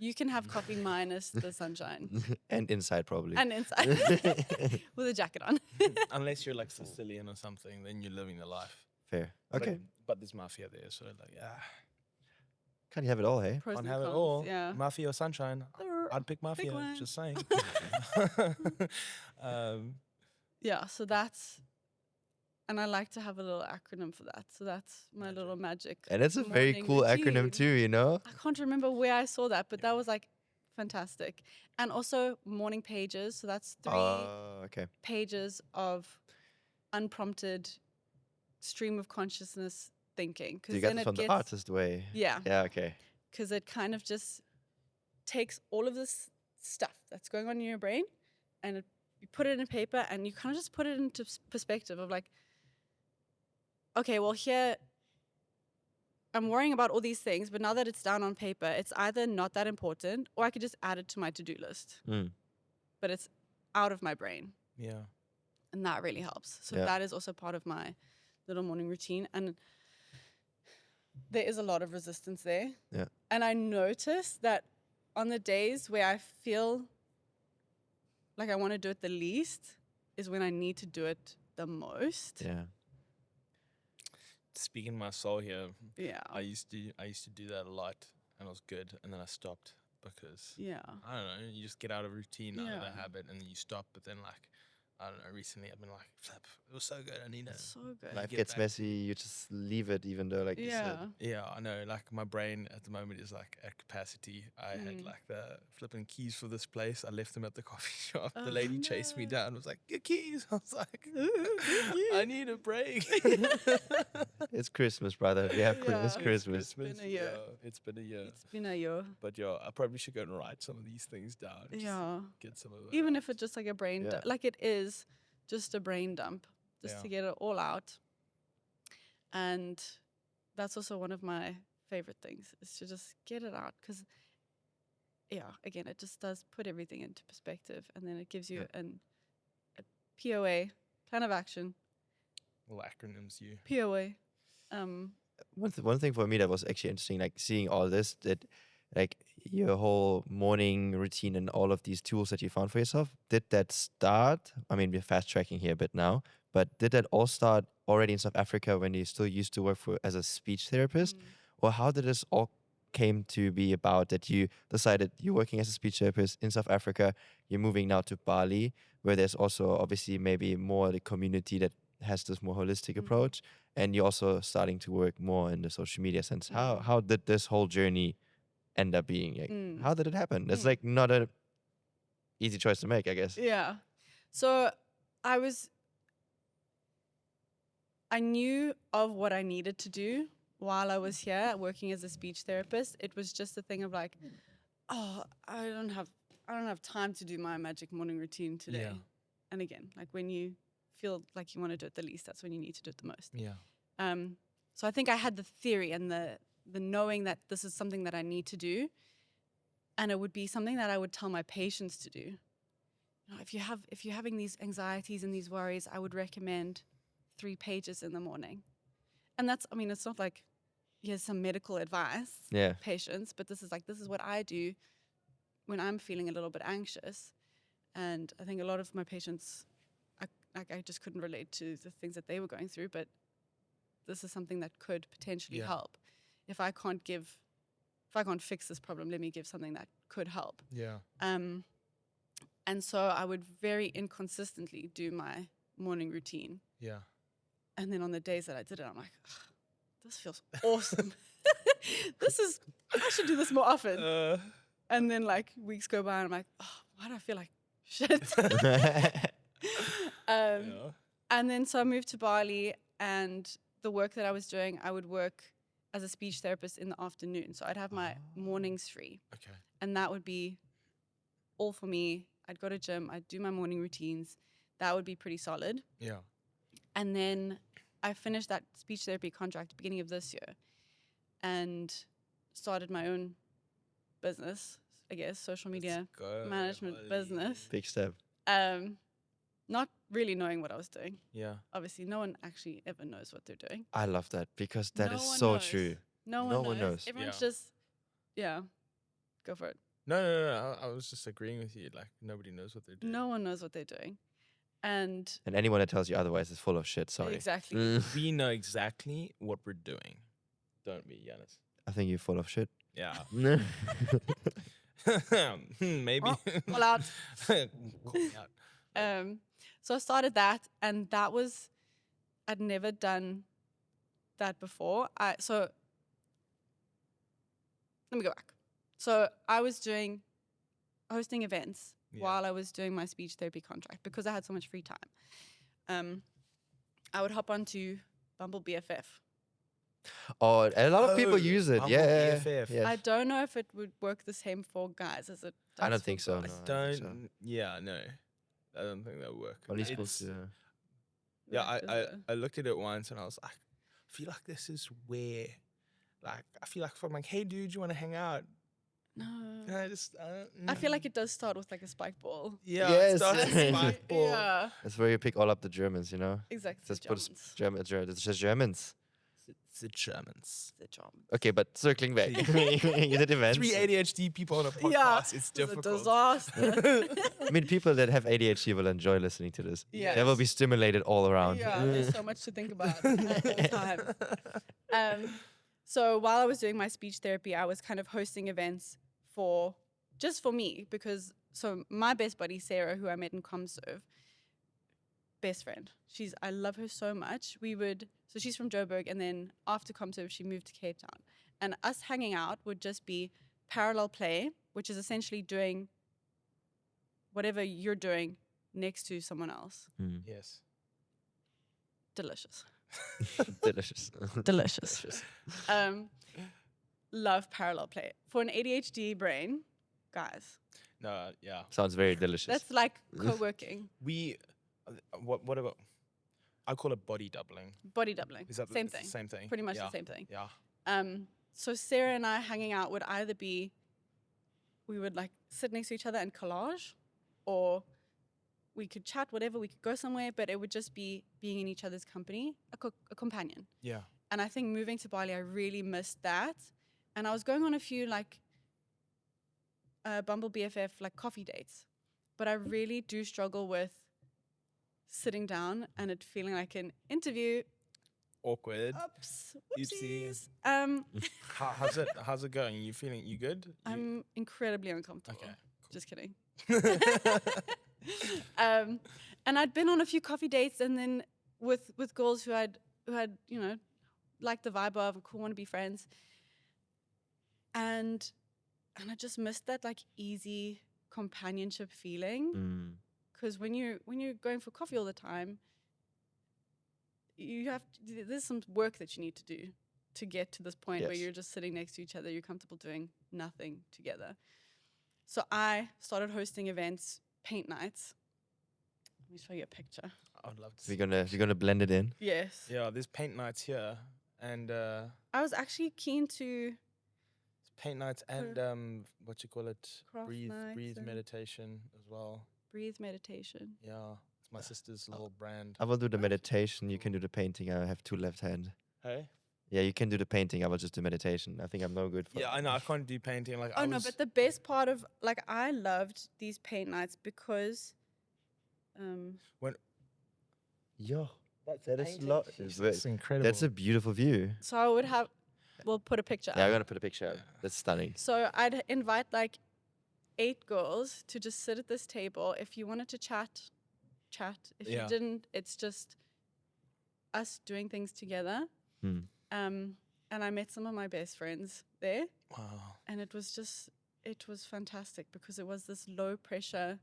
Speaker 1: You can have coffee minus the sunshine
Speaker 3: And inside probably.
Speaker 1: and inside with a jacket on.
Speaker 2: Unless you're like Sicilian or something, then you're living the life.
Speaker 3: Fair.
Speaker 2: But-
Speaker 3: Okay.
Speaker 2: But there's mafia there, so like,
Speaker 3: Can't you have it all, hey?
Speaker 1: Pros
Speaker 2: can't
Speaker 1: and
Speaker 2: have it
Speaker 1: cons,
Speaker 2: all.
Speaker 1: Yeah.
Speaker 2: Mafia or sunshine. I'd pick mafia.
Speaker 1: one.
Speaker 2: Just saying.
Speaker 1: Yeah, so that's, and I like to have a little acronym for that. So that's my little magic.
Speaker 3: And it's a very
Speaker 1: morning
Speaker 3: cool acronym
Speaker 1: routine.
Speaker 3: too, you know?
Speaker 1: I can't remember where I saw that, but that was like fantastic. And also morning pages. So that's 3
Speaker 3: Okay.
Speaker 1: pages of unprompted stream of consciousness thinking.
Speaker 3: So you got it from the artist way.
Speaker 1: Yeah,
Speaker 3: Yeah, okay.
Speaker 1: because it kind of just takes all of this stuff that's going on in your brain and you put it in paper and you kind of just put it into perspective of like, okay, well, here I'm worrying about all these things, but now that it's down on paper, it's either not that important or I could just add it to my to-do list.
Speaker 3: Mm.
Speaker 1: But it's out of my brain.
Speaker 2: yeah.
Speaker 1: And that really helps. So
Speaker 3: Yeah.
Speaker 1: that is also part of my little morning routine. And there is a lot of resistance there.
Speaker 3: Yeah.
Speaker 1: And I notice that on the days where I feel like I want to do it the least is when I need to do it the most.
Speaker 3: Yeah.
Speaker 2: Speaking my soul here,
Speaker 1: Yeah.
Speaker 2: I used to do that a lot, and it was good, and then I stopped because
Speaker 1: Yeah.
Speaker 2: I don't know. You just get out of routine, out of the
Speaker 1: Yeah.
Speaker 2: habit, and then you stop. But then, like, I don't know. Recently, I've been like, flip. It was so good. I need to.
Speaker 1: It's so good.
Speaker 3: Life
Speaker 2: get
Speaker 3: gets
Speaker 2: back.
Speaker 3: messy, you just leave it even though like you
Speaker 1: Yeah.
Speaker 3: said.
Speaker 2: Yeah, I know. Like my brain at the moment is like at capacity. I had like the flipping keys for this place. I left them at the coffee shop. The
Speaker 1: Oh,
Speaker 2: lady chased me
Speaker 1: no.
Speaker 2: down. Was like, "Your keys." I was like, "I need a break."
Speaker 3: It's Christmas, brother. Yeah,
Speaker 1: Yeah.
Speaker 3: it's
Speaker 1: It's
Speaker 3: Christmas.
Speaker 1: been a year.
Speaker 2: Yeah, it's been a year.
Speaker 1: It's been a year.
Speaker 2: But yeah, I probably should go and write some of these things down. just
Speaker 1: Yeah.
Speaker 2: Get some of it.
Speaker 1: Even
Speaker 2: out.
Speaker 1: if it's just like a brain
Speaker 3: Yeah.
Speaker 1: like it is just a brain dump, just
Speaker 2: Yeah.
Speaker 1: to get it all out. And that's also one of my favorite things is to just get it out because, yeah, again, it just does put everything into perspective and then it gives you a POA, plan of action,
Speaker 2: Little acronyms, you.
Speaker 1: POA.
Speaker 3: One thing for me that was actually interesting, like seeing all this, that like your whole morning routine and all of these tools that you found for yourself, did that start? I mean, we're fast tracking here a bit now, but did that all start already in South Africa when you still used to work for as a speech therapist? Or how did this all came to be about that you decided you're working as a speech therapist in South Africa, you're moving now to Bali, where there's also obviously maybe more the community that has this more holistic approach, and you're also starting to work more in the social media sense. How did this whole journey end up being? Like, how did it happen? It's like not a easy choice to make, I guess.
Speaker 1: Yeah. So I knew of what I needed to do while I was here working as a speech therapist. It was just a thing of like, oh, I don't have time to do my magic morning routine today.
Speaker 2: Yeah.
Speaker 1: And again, like when you feel like you want to do it the least, that's when you need to do it the most.
Speaker 2: Yeah.
Speaker 1: So I think I had the theory and the knowing that this is something that I need to do, and it would be something that I would tell my patients to do. You know, if you're having these anxieties and these worries, I would recommend 3 pages in the morning. And that's, I mean, it's not like here's some medical advice,
Speaker 3: Yeah.
Speaker 1: patients, but this is what I do when I'm feeling a little bit anxious. And I think a lot of my patients, I just couldn't relate to the things that they were going through, but this is something that could potentially help. If I can't fix this problem, let me give something that could help.
Speaker 2: Yeah.
Speaker 1: And so I would very inconsistently do my morning routine.
Speaker 2: Yeah.
Speaker 1: And then on the days that I did it, I'm like, this feels awesome. I should do this more often. And then like weeks go by and I'm like, oh, why do I feel like shit? And then so I moved to Bali, and the work that I was doing, I would work as a speech therapist in the afternoon. So I'd have my mornings free.
Speaker 2: Okay.
Speaker 1: And that would be all for me. I'd go to gym, I'd do my morning routines. That would be pretty solid.
Speaker 2: Yeah.
Speaker 1: And then I finished that speech therapy contract beginning of this year and started my own business, I guess, social media management business.
Speaker 3: Big step.
Speaker 1: Not really knowing what I was doing.
Speaker 2: Yeah.
Speaker 1: Obviously, no one actually ever knows what they're doing.
Speaker 3: I love that because that
Speaker 1: No
Speaker 3: is
Speaker 1: one
Speaker 3: so
Speaker 1: knows.
Speaker 3: true.
Speaker 1: No one knows. Everyone's
Speaker 2: Yeah.
Speaker 1: just, go for it.
Speaker 2: No. I was just agreeing with you. Like nobody knows what they're doing.
Speaker 1: No one knows what they're doing. And
Speaker 3: And anyone that tells you otherwise is full of shit. Sorry.
Speaker 1: exactly.
Speaker 2: We know exactly what we're doing, don't we, Yanis?
Speaker 3: I think you're full of shit.
Speaker 2: Yeah. Maybe.
Speaker 1: Oh, call out.
Speaker 2: Call me out.
Speaker 1: So I started that, and I'd never done that before. So let me go back. So I was hosting events while I was doing my speech therapy contract because I had so much free time. I would hop onto Bumble BFF.
Speaker 3: Oh, a lot of people use it.
Speaker 2: Bumble
Speaker 3: Yeah.
Speaker 2: BFF.
Speaker 3: Yes.
Speaker 1: I don't know if it would work the same for guys as it does
Speaker 3: I don't
Speaker 1: for
Speaker 3: think so,
Speaker 1: girls.
Speaker 3: no.
Speaker 2: Don't.
Speaker 3: so.
Speaker 2: Yeah, no. I don't think that would work.
Speaker 3: Only
Speaker 2: It's-
Speaker 3: supposed to.
Speaker 2: Yeah,
Speaker 1: Like, is it-
Speaker 2: I looked at it once and I was like, I feel like this is where, like, I feel like if I'm like, hey, dude, you want to hang out?
Speaker 1: No.
Speaker 2: Can I just,
Speaker 1: I feel like it does start with like a spike ball.
Speaker 2: yeah,
Speaker 3: Yes.
Speaker 2: it starts with spike ball.
Speaker 1: Yeah,
Speaker 3: That's where you pick all up the Germans, you know?
Speaker 1: exactly.
Speaker 3: Just
Speaker 1: the
Speaker 3: put
Speaker 1: Germans.
Speaker 3: It's just Germans.
Speaker 2: It's the Germans.
Speaker 1: The Germans.
Speaker 3: Okay, but circling back. You did events.
Speaker 2: 3 ADHD people on a podcast.
Speaker 1: Yeah,
Speaker 2: It's
Speaker 1: It's a
Speaker 2: difficult.
Speaker 1: disaster.
Speaker 3: I mean, people that have ADHD will enjoy listening to this.
Speaker 1: Yes.
Speaker 3: They will be stimulated all around.
Speaker 1: Yeah, there's so much to think about at all times. So while I was doing my speech therapy, I was kind of hosting events just for me because my best buddy Sarah, who I met in ComServe, best friend. I love her so much. So she's from Joburg, and then after ComServe, she moved to Cape Town, and us hanging out would just be parallel play, which is essentially doing whatever you're doing next to someone else.
Speaker 3: Mm.
Speaker 2: Yes.
Speaker 1: Delicious.
Speaker 3: Delicious.
Speaker 1: Delicious. Love parallel play. For an ADHD brain, guys,
Speaker 2: No, yeah.
Speaker 3: Sounds very delicious.
Speaker 1: that's like co-working,
Speaker 2: What about, I call it body doubling.
Speaker 1: body doubling.
Speaker 2: Is that
Speaker 1: Same
Speaker 2: it's the
Speaker 1: thing.
Speaker 2: Same thing.
Speaker 1: Pretty much
Speaker 2: yeah.
Speaker 1: the same thing.
Speaker 2: Yeah.
Speaker 1: So Sarah and I hanging out would either be, we would like sit next to each other and collage, or we could chat, whatever, we could go somewhere, but it would just be being in each other's company, a companion.
Speaker 2: Yeah.
Speaker 1: And I think moving to Bali, I really missed that. And I was going on a few like Bumble BFF like coffee dates, but I really do struggle with sitting down and it feeling like an interview.
Speaker 2: Awkward.
Speaker 1: Oops,
Speaker 2: Oopsies.
Speaker 1: whoopsies.
Speaker 2: How's it going? You good?
Speaker 1: I'm incredibly uncomfortable.
Speaker 2: Okay.
Speaker 1: Just kidding. And I'd been on a few coffee dates, and then with girls who had liked the vibe of cool, want to be friends, and I just missed that like easy companionship feeling.
Speaker 3: Mm.
Speaker 1: Because when you're going for coffee all the time, there's some work that you need to do to get to this point where
Speaker 3: Yes.
Speaker 1: you're just sitting next to each other, you're comfortable doing nothing together. So I started hosting events, paint nights. Let me show you a picture.
Speaker 2: I would love to.
Speaker 3: We're gonna blend it in.
Speaker 1: Yes.
Speaker 2: Yeah, there's paint nights here, and
Speaker 1: I was actually keen to
Speaker 2: paint nights and what you call it,
Speaker 1: Craft
Speaker 2: breathe
Speaker 1: nights and-
Speaker 2: meditation as well.
Speaker 1: breathe meditation.
Speaker 2: Yeah, it's my sister's little brand.
Speaker 3: I will do the meditation. You can do the painting. I have two left hand.
Speaker 2: Hey.
Speaker 3: Yeah, you can do the painting. I will just do meditation. I think I'm no good for.
Speaker 2: Yeah, I know. I can't do painting. Like
Speaker 1: Oh no, but the best part of like I loved these paint nights because
Speaker 3: Yo, that is
Speaker 2: It's incredible.
Speaker 3: That's a beautiful view.
Speaker 1: so I would have we'll put a picture
Speaker 3: Yeah, I'm
Speaker 1: up.
Speaker 3: gonna put a picture. Up. That's stunning.
Speaker 1: So I'd invite like 8 girls to just sit at this table. If you wanted to chat. If
Speaker 2: Yeah.
Speaker 1: you didn't, it's just us doing things together.
Speaker 3: Hmm.
Speaker 1: And I met some of my best friends there.
Speaker 2: Wow.
Speaker 1: And it was fantastic because it was this low pressure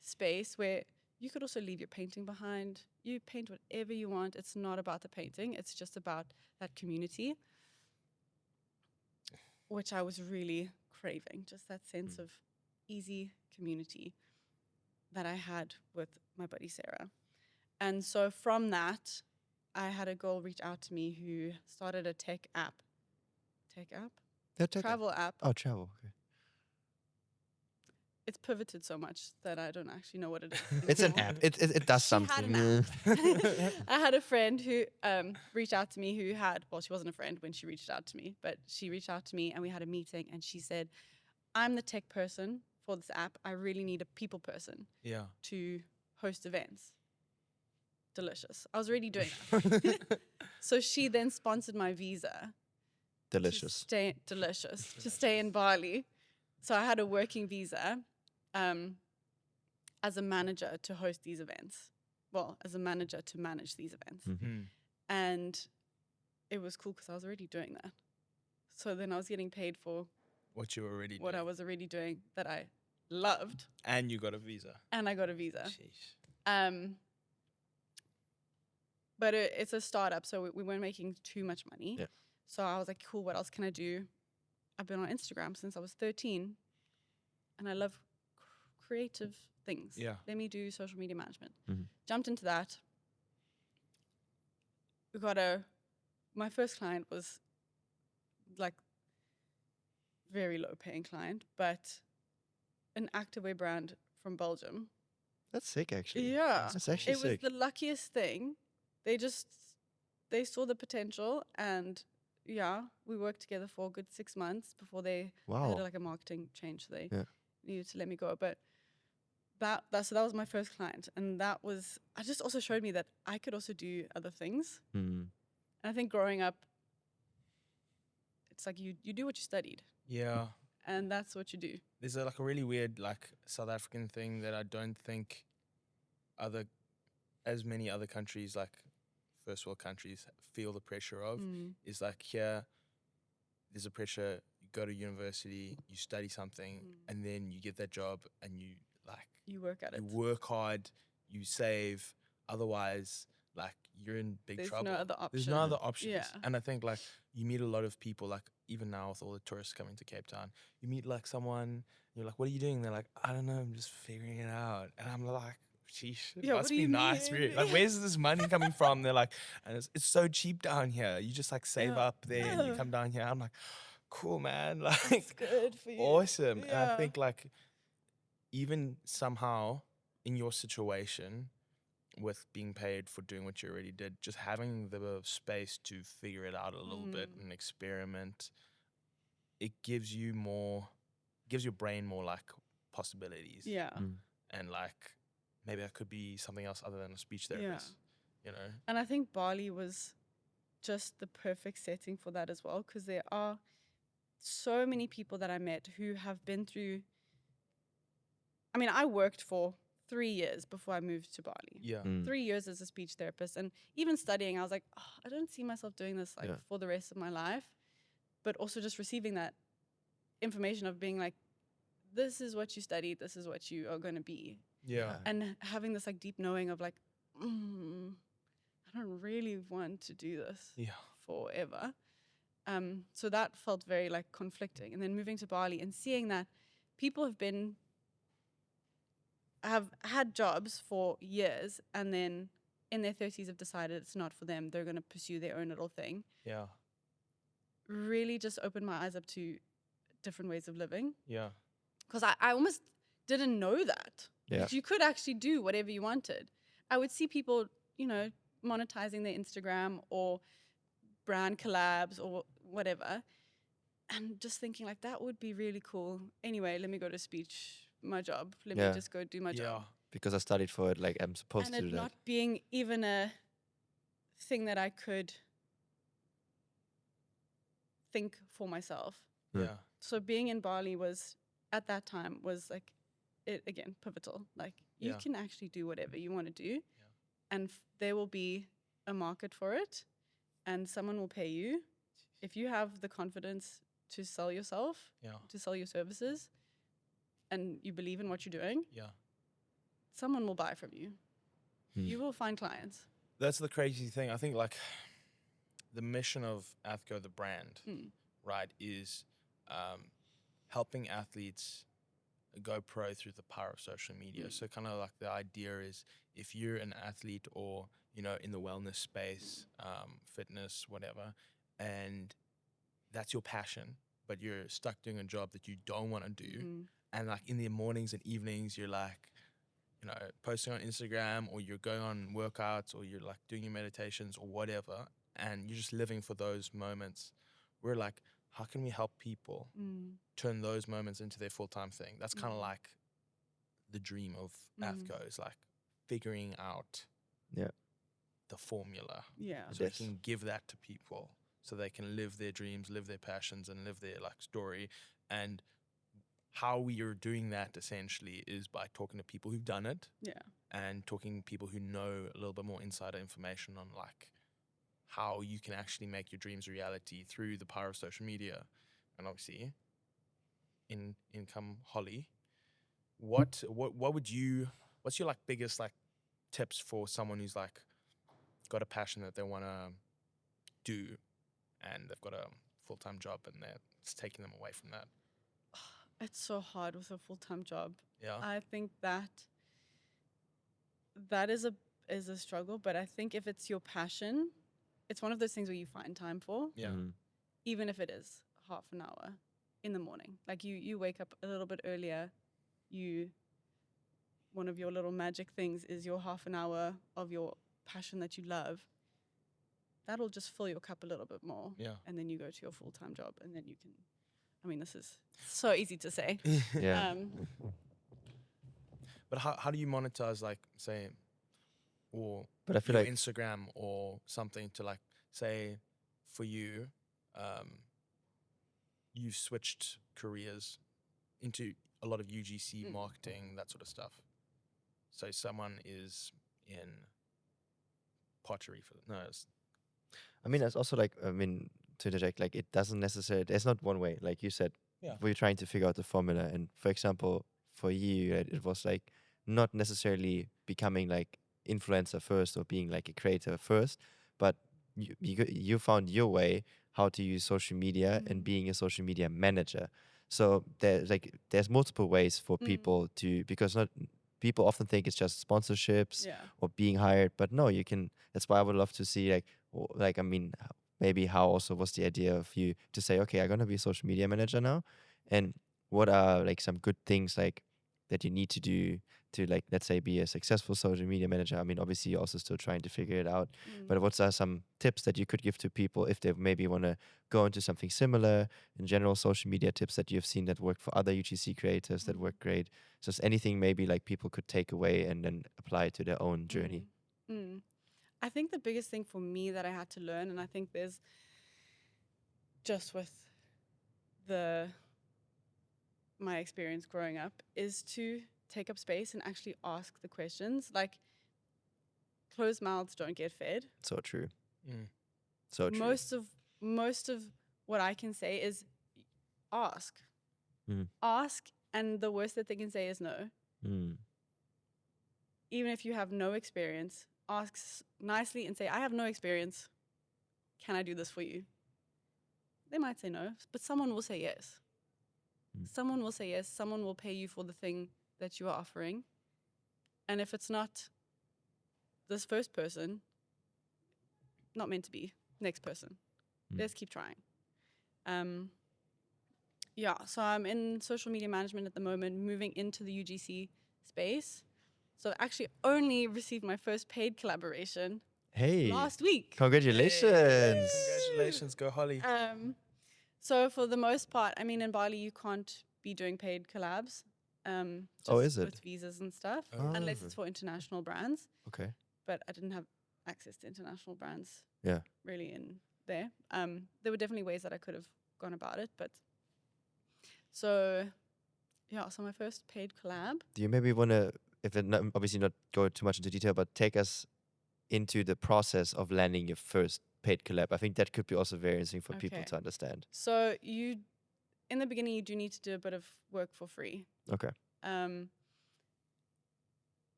Speaker 1: space where you could also leave your painting behind. You paint whatever you want. It's not about the painting. It's just about that community, which I was really craving, just that sense of easy community that I had with my buddy Sarah. And so from that, I had a girl reach out to me who started a tech app. Travel app.
Speaker 3: Oh, travel. Okay.
Speaker 1: It's pivoted so much that I don't actually know what it is.
Speaker 3: It's an
Speaker 1: anymore.
Speaker 3: app. It does
Speaker 1: She had
Speaker 3: something.
Speaker 1: an app. I had a friend who reached out to me she wasn't a friend when she reached out to me, but she reached out to me and we had a meeting and she said, I'm the tech person for this app. I really need a people person
Speaker 2: Yeah.
Speaker 1: to host events. Delicious. I was already doing that. So she then sponsored my visa.
Speaker 3: Delicious.
Speaker 1: Delicious. To stay in Bali. So I had a working visa as a manager to host these events. Well, as a manager to manage these events.
Speaker 2: Mm.
Speaker 1: And it was cool because I was already doing that. So then I was getting paid for
Speaker 2: What you were already
Speaker 1: what
Speaker 2: doing.
Speaker 1: I was already doing that I loved.
Speaker 2: And you got a visa.
Speaker 1: And I got a visa.
Speaker 2: Sheesh.
Speaker 1: But it's a startup, so we weren't making too much money.
Speaker 3: Yeah.
Speaker 1: So I was like, cool, what else can I do? I've been on Instagram since I was 13, and I love creative things.
Speaker 2: Yeah.
Speaker 1: Let me do social media management.
Speaker 3: Mhm.
Speaker 1: Jumped into that. My first client was like very low paying client, but an activewear brand from Belgium.
Speaker 3: That's sick, actually.
Speaker 1: Yeah.
Speaker 3: That's actually
Speaker 1: It was
Speaker 3: sick.
Speaker 1: the luckiest thing. They saw the potential, and yeah, we worked together for a good 6 months before they
Speaker 3: Wow.
Speaker 1: had like a marketing change. So they
Speaker 3: Yeah.
Speaker 1: needed to let me go. But that was my first client, and I just also showed me that I could also do other things.
Speaker 3: Mm.
Speaker 1: And I think growing up, it's like you do what you studied,
Speaker 2: Yeah.
Speaker 1: and that's what you do.
Speaker 2: There's like a really weird like South African thing that I don't think as many other countries, like first world countries, feel the pressure of. Is like here, there's a pressure. You go to university, you study something, and then you get that job, and you
Speaker 1: work at it.
Speaker 2: You work hard, you save. Otherwise, like you're in big
Speaker 1: There's
Speaker 2: trouble.
Speaker 1: no other option.
Speaker 2: There's no other options.
Speaker 1: Yeah.
Speaker 2: And I think like you meet a lot of people, like even now with all the tourists coming to Cape Town, you meet like someone, you're like, what are you doing? They're like, I don't know, I'm just figuring it out. And I'm like, sheesh, it
Speaker 1: Yeah,
Speaker 2: must
Speaker 1: what do
Speaker 2: be
Speaker 1: you
Speaker 2: nice.
Speaker 1: mean?
Speaker 2: Really. Like, where's this money coming from? They're like, and it's so cheap down here. You just like save
Speaker 1: Yeah.
Speaker 2: up there and you come down here. I'm like, cool, man. Like,
Speaker 1: It's good for you.
Speaker 2: awesome. And I
Speaker 1: Yeah.
Speaker 2: think like even somehow in your situation with being paid for doing what you already did, just having the space to figure it out a little bit and experiment, it gives your brain more like possibilities.
Speaker 1: Yeah.
Speaker 2: And like maybe that could be something else other than a speech therapist, you know?
Speaker 1: And I think Bali was just the perfect setting for that as well, because there are so many people that I met who have been through. I mean, I worked for 3 years before I moved to Bali.
Speaker 2: Yeah.
Speaker 1: 3 years as a speech therapist, and even studying, I was like, oh, I don't see myself doing this like for the rest of my life. But also just receiving that information of being like, this is what you studied, this is what you are going to be.
Speaker 2: Yeah.
Speaker 1: And having this like deep knowing of like, I don't really want to do this forever. So that felt very like conflicting. And then moving to Bali and seeing that people have had jobs for years, and then in their 30s have decided it's not for them. They're going to pursue their own little thing.
Speaker 2: Yeah.
Speaker 1: Really just opened my eyes up to different ways of living.
Speaker 2: Yeah.
Speaker 1: Because I almost didn't know that.
Speaker 3: Yeah.
Speaker 1: That you could actually do whatever you wanted. I would see people, monetizing their Instagram or brand collabs or whatever, and just thinking like, that would be really cool. Anyway, let me go to my job. Let me just go do my job.
Speaker 3: Because I studied for it, like I'm supposed
Speaker 1: And
Speaker 3: to do
Speaker 1: it
Speaker 3: that.
Speaker 1: not being even a thing that I could think for myself.
Speaker 2: Yeah.
Speaker 1: So being in Bali at that time was like, again, pivotal. Like you can actually do whatever you want to do, and there will be a market for it, and someone will pay you if you have the confidence to sell yourself, to sell your services, and you believe in what you're doing.
Speaker 2: Yeah.
Speaker 1: Someone will buy from you. You will find clients.
Speaker 2: That's the crazy thing. I think like the mission of Athco, the brand, right, is helping athletes go pro through the power of social media. So kind of like the idea is if you're an athlete or, in the wellness space, fitness, whatever, and that's your passion, but you're stuck doing a job that you don't want to do. And like in the mornings and evenings, you're like, posting on Instagram, or you're going on workouts, or you're like doing your meditations or whatever, and you're just living for those moments. We're like, how can we help people turn those moments into their full-time thing? That's kind of like the dream of Athco, is like figuring out the formula.
Speaker 1: Yeah.
Speaker 2: So we can give that to people so they can live their dreams, live their passions, and live their like story. And how we are doing that essentially is by talking to people who've done it.
Speaker 1: Yeah.
Speaker 2: And talking to people who know a little bit more insider information on like how you can actually make your dreams a reality through the power of social media. And obviously in come Holly. What's your like biggest like tips for someone who's like got a passion that they want to do and they've got a full-time job and it's taking them away from that?
Speaker 1: It's so hard with a full-time job.
Speaker 2: Yeah.
Speaker 1: I think that is a struggle, but I think if it's your passion, it's one of those things where you find time for.
Speaker 2: Yeah.
Speaker 1: Even if it is half an hour in the morning. Like you wake up a little bit earlier, one of your little magic things is your half an hour of your passion that you love. That'll just fill your cup a little bit more.
Speaker 2: Yeah.
Speaker 1: And then you go to your full-time job and then you can, I mean, this is so easy to say.
Speaker 3: Yeah.
Speaker 2: But how do you monetize, like, say, or
Speaker 3: But I feel
Speaker 2: your
Speaker 3: like
Speaker 2: Instagram or something to, like, say, for you, you've switched careers into a lot of UGC marketing, that sort of stuff. So someone is in pottery
Speaker 3: I mean, it's also like, I mean, to interject, like, it doesn't necessarily, there's not one way, like you said.
Speaker 2: Yeah.
Speaker 3: We're trying to figure out the formula. And for example, for you, it was like not necessarily becoming like influencer first or being like a creator first, but you found your way how to use social media and being a social media manager. So there's multiple ways for people to, because not people often think it's just sponsorships or being hired, but no, you can. That's why I would love to see I mean, maybe how also was the idea of you to say, okay, I'm gonna be a social media manager now, and what are like some good things like that you need to do to, like, let's say, be a successful social media manager? I mean, obviously you're also still trying to figure it out, but what are some tips that you could give to people if they maybe want to go into something similar, in general social media tips that you've seen that work for other UGC creators that work great? Just anything maybe like people could take away and then apply to their own journey.
Speaker 1: I think the biggest thing for me that I had to learn, and I think there's just with my experience growing up, is to take up space and actually ask the questions. Like, closed mouths don't get fed.
Speaker 3: So true. So true.
Speaker 1: Most of what I can say is ask. Ask, and the worst that they can say is no. Even if you have no experience, ask nicely and say, I have no experience. Can I do this for you? They might say no, but someone will say yes. Someone will say yes. Someone will pay you for the thing that you are offering. And if it's not this first person, not meant to be, next person. Let's keep trying. So I'm in social media management at the moment, moving into the UGC space. So I actually only received my first paid collaboration last week.
Speaker 3: Congratulations.
Speaker 2: Hey, congratulations, go Holly.
Speaker 1: So for the most part, I mean, in Bali, you can't be doing paid collabs.
Speaker 3: Is it?
Speaker 1: With visas and stuff, unless it's for international brands.
Speaker 3: Okay.
Speaker 1: But I didn't have access to international brands.
Speaker 3: Yeah.
Speaker 1: Really in there. There were definitely ways that I could have gone about it, but so my first paid collab.
Speaker 3: Do you maybe want to, obviously not go too much into detail, but take us into the process of landing your first paid collab? I think that could be also very interesting for people to understand.
Speaker 1: So in the beginning, you do need to do a bit of work for free.
Speaker 3: Okay.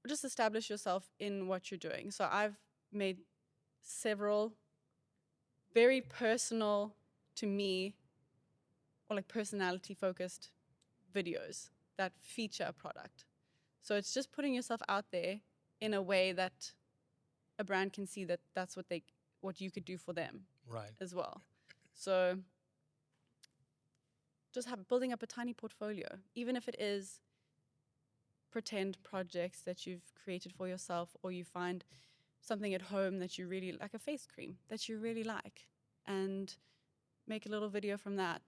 Speaker 1: Just establish yourself in what you're doing. So I've made several very personal to me, or like personality focused videos that feature a product. So it's just putting yourself out there in a way that a brand can see that that's what you could do for them,
Speaker 2: right,
Speaker 1: as well. So just building up a tiny portfolio, even if it is pretend projects that you've created for yourself, or you find something at home that you really like, a face cream that you really like, and make a little video from that.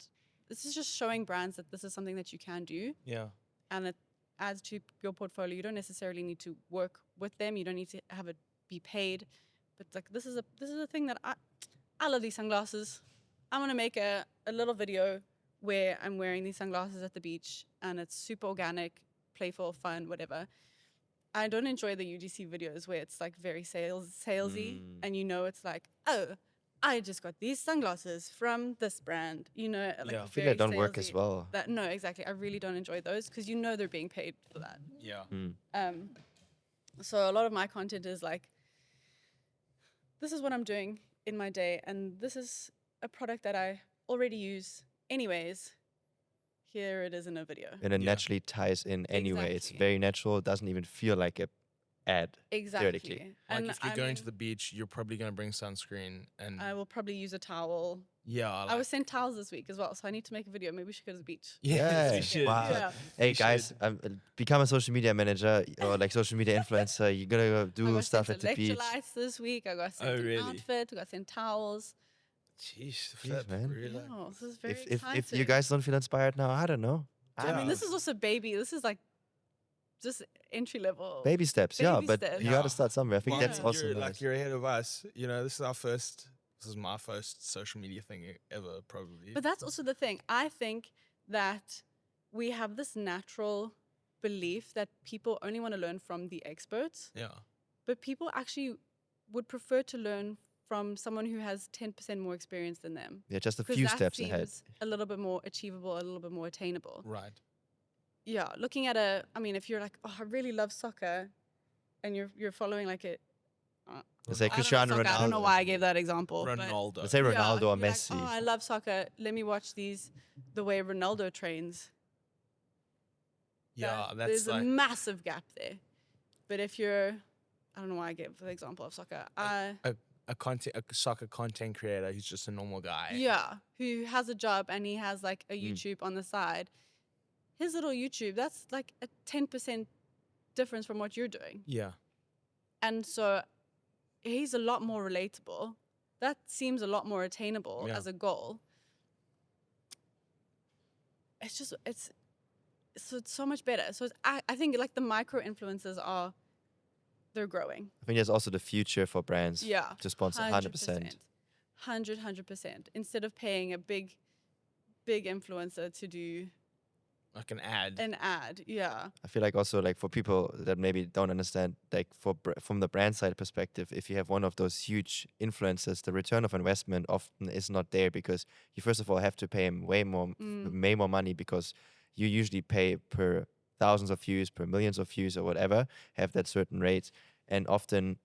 Speaker 1: This is just showing brands that this is something that you can do,
Speaker 2: Yeah.
Speaker 1: and it adds to your portfolio. You don't necessarily need to work with them. You don't need to have it be paid. But like this is a thing that I love these sunglasses. I'm gonna make a little video where I'm wearing these sunglasses at the beach, and it's super organic, playful, fun, whatever. I don't enjoy the UGC videos where it's like very salesy, and it's like, oh, I just got these sunglasses from this brand, like
Speaker 2: Yeah.
Speaker 3: I feel they
Speaker 1: very
Speaker 3: don't work as
Speaker 1: salesy.
Speaker 3: well.
Speaker 1: No, exactly. I really don't enjoy those because they're being paid for that.
Speaker 2: Yeah.
Speaker 1: So a lot of my content is like, this is what I'm doing in my day, and this is a product that I already use anyways. Here it is in a video.
Speaker 3: And it
Speaker 2: Yeah.
Speaker 3: naturally ties in anyway. It's
Speaker 1: Exactly.
Speaker 3: very natural. It doesn't even feel like a ad.
Speaker 1: Exactly.
Speaker 3: Theoretically.
Speaker 2: Like
Speaker 1: And
Speaker 2: if you're
Speaker 1: I
Speaker 2: going to
Speaker 1: mean,
Speaker 2: the beach, you're probably going to bring sunscreen and
Speaker 1: I will probably use a towel.
Speaker 2: yeah.
Speaker 1: I was sent towels this week as well, so I need to make a video. Maybe we should go to the beach.
Speaker 2: Yes,
Speaker 3: Yeah.
Speaker 2: you should.
Speaker 3: Wow.
Speaker 1: Yeah.
Speaker 3: Hey
Speaker 2: You
Speaker 3: guys,
Speaker 2: should.
Speaker 3: become a social media manager or like social media influencer. You're gonna go
Speaker 1: I
Speaker 3: do
Speaker 1: got
Speaker 3: stuff
Speaker 1: sent
Speaker 3: at the beach.
Speaker 1: electrolytes this week. I got sent
Speaker 2: Oh,
Speaker 1: an
Speaker 2: really?
Speaker 1: outfit. I got sent towels.
Speaker 2: Jeez,
Speaker 3: Jeez, man.
Speaker 2: Really?
Speaker 1: Yeah, this is very
Speaker 3: If
Speaker 1: exciting.
Speaker 3: you guys don't feel inspired now, I don't know.
Speaker 1: I mean,
Speaker 2: Yeah.
Speaker 1: this is also baby. This is like just entry level.
Speaker 3: Baby steps, yeah,
Speaker 1: Baby
Speaker 3: but
Speaker 1: steps.
Speaker 3: you got to
Speaker 2: Yeah.
Speaker 3: start somewhere. I think
Speaker 2: Well,
Speaker 3: that's
Speaker 1: Yeah.
Speaker 3: also
Speaker 2: you're,
Speaker 3: nice.
Speaker 2: like you're ahead of us. This is my first social media thing ever, probably.
Speaker 1: But that's also the thing. I think that we have this natural belief that people only want to learn from the experts,
Speaker 2: Yeah.
Speaker 1: but people actually would prefer to learn from someone who has 10% more experience than them.
Speaker 3: Yeah, just a
Speaker 1: Because
Speaker 3: few
Speaker 1: that
Speaker 3: steps
Speaker 1: seems
Speaker 3: ahead.
Speaker 1: a little bit more achievable, a little bit more attainable.
Speaker 2: Right.
Speaker 1: Yeah, looking at if you're like, oh, I really love soccer, and you're following like a,
Speaker 3: Let's say
Speaker 1: I don't know
Speaker 3: Cristiano
Speaker 1: soccer, I don't know
Speaker 3: Ronaldo.
Speaker 1: why I gave that example. but
Speaker 2: Ronaldo.
Speaker 3: Let's say Ronaldo or
Speaker 1: you're
Speaker 3: Messi.
Speaker 1: Like, oh, I love soccer. Let me watch the way Ronaldo trains.
Speaker 2: Yeah, that's
Speaker 1: There's
Speaker 2: like
Speaker 1: a massive gap there. But if you're, I don't know why I gave the example of soccer.
Speaker 2: a soccer content creator who's just a normal guy.
Speaker 1: Yeah, who has a job and he has like a
Speaker 3: Mm.
Speaker 1: YouTube on the side. His little YouTube, that's like a 10% difference from what you're doing.
Speaker 2: Yeah.
Speaker 1: And so he's a lot more relatable. That seems a lot more attainable
Speaker 2: Yeah.
Speaker 1: as a goal. It's so much better. So I think like the micro influencers they're growing.
Speaker 3: I think that's also the future for brands
Speaker 1: Yeah.
Speaker 3: to sponsor 100%.
Speaker 1: 100%. Instead of paying a big influencer to do
Speaker 2: Like an ad.
Speaker 1: an ad. Yeah.
Speaker 3: I feel like also like for people that maybe don't understand, like from the brand side perspective, if you have one of those huge influencers, the return of investment often is not there because you first of all have to pay him way more money because you usually pay per thousands of views, per millions of views or whatever, have that certain rates. And often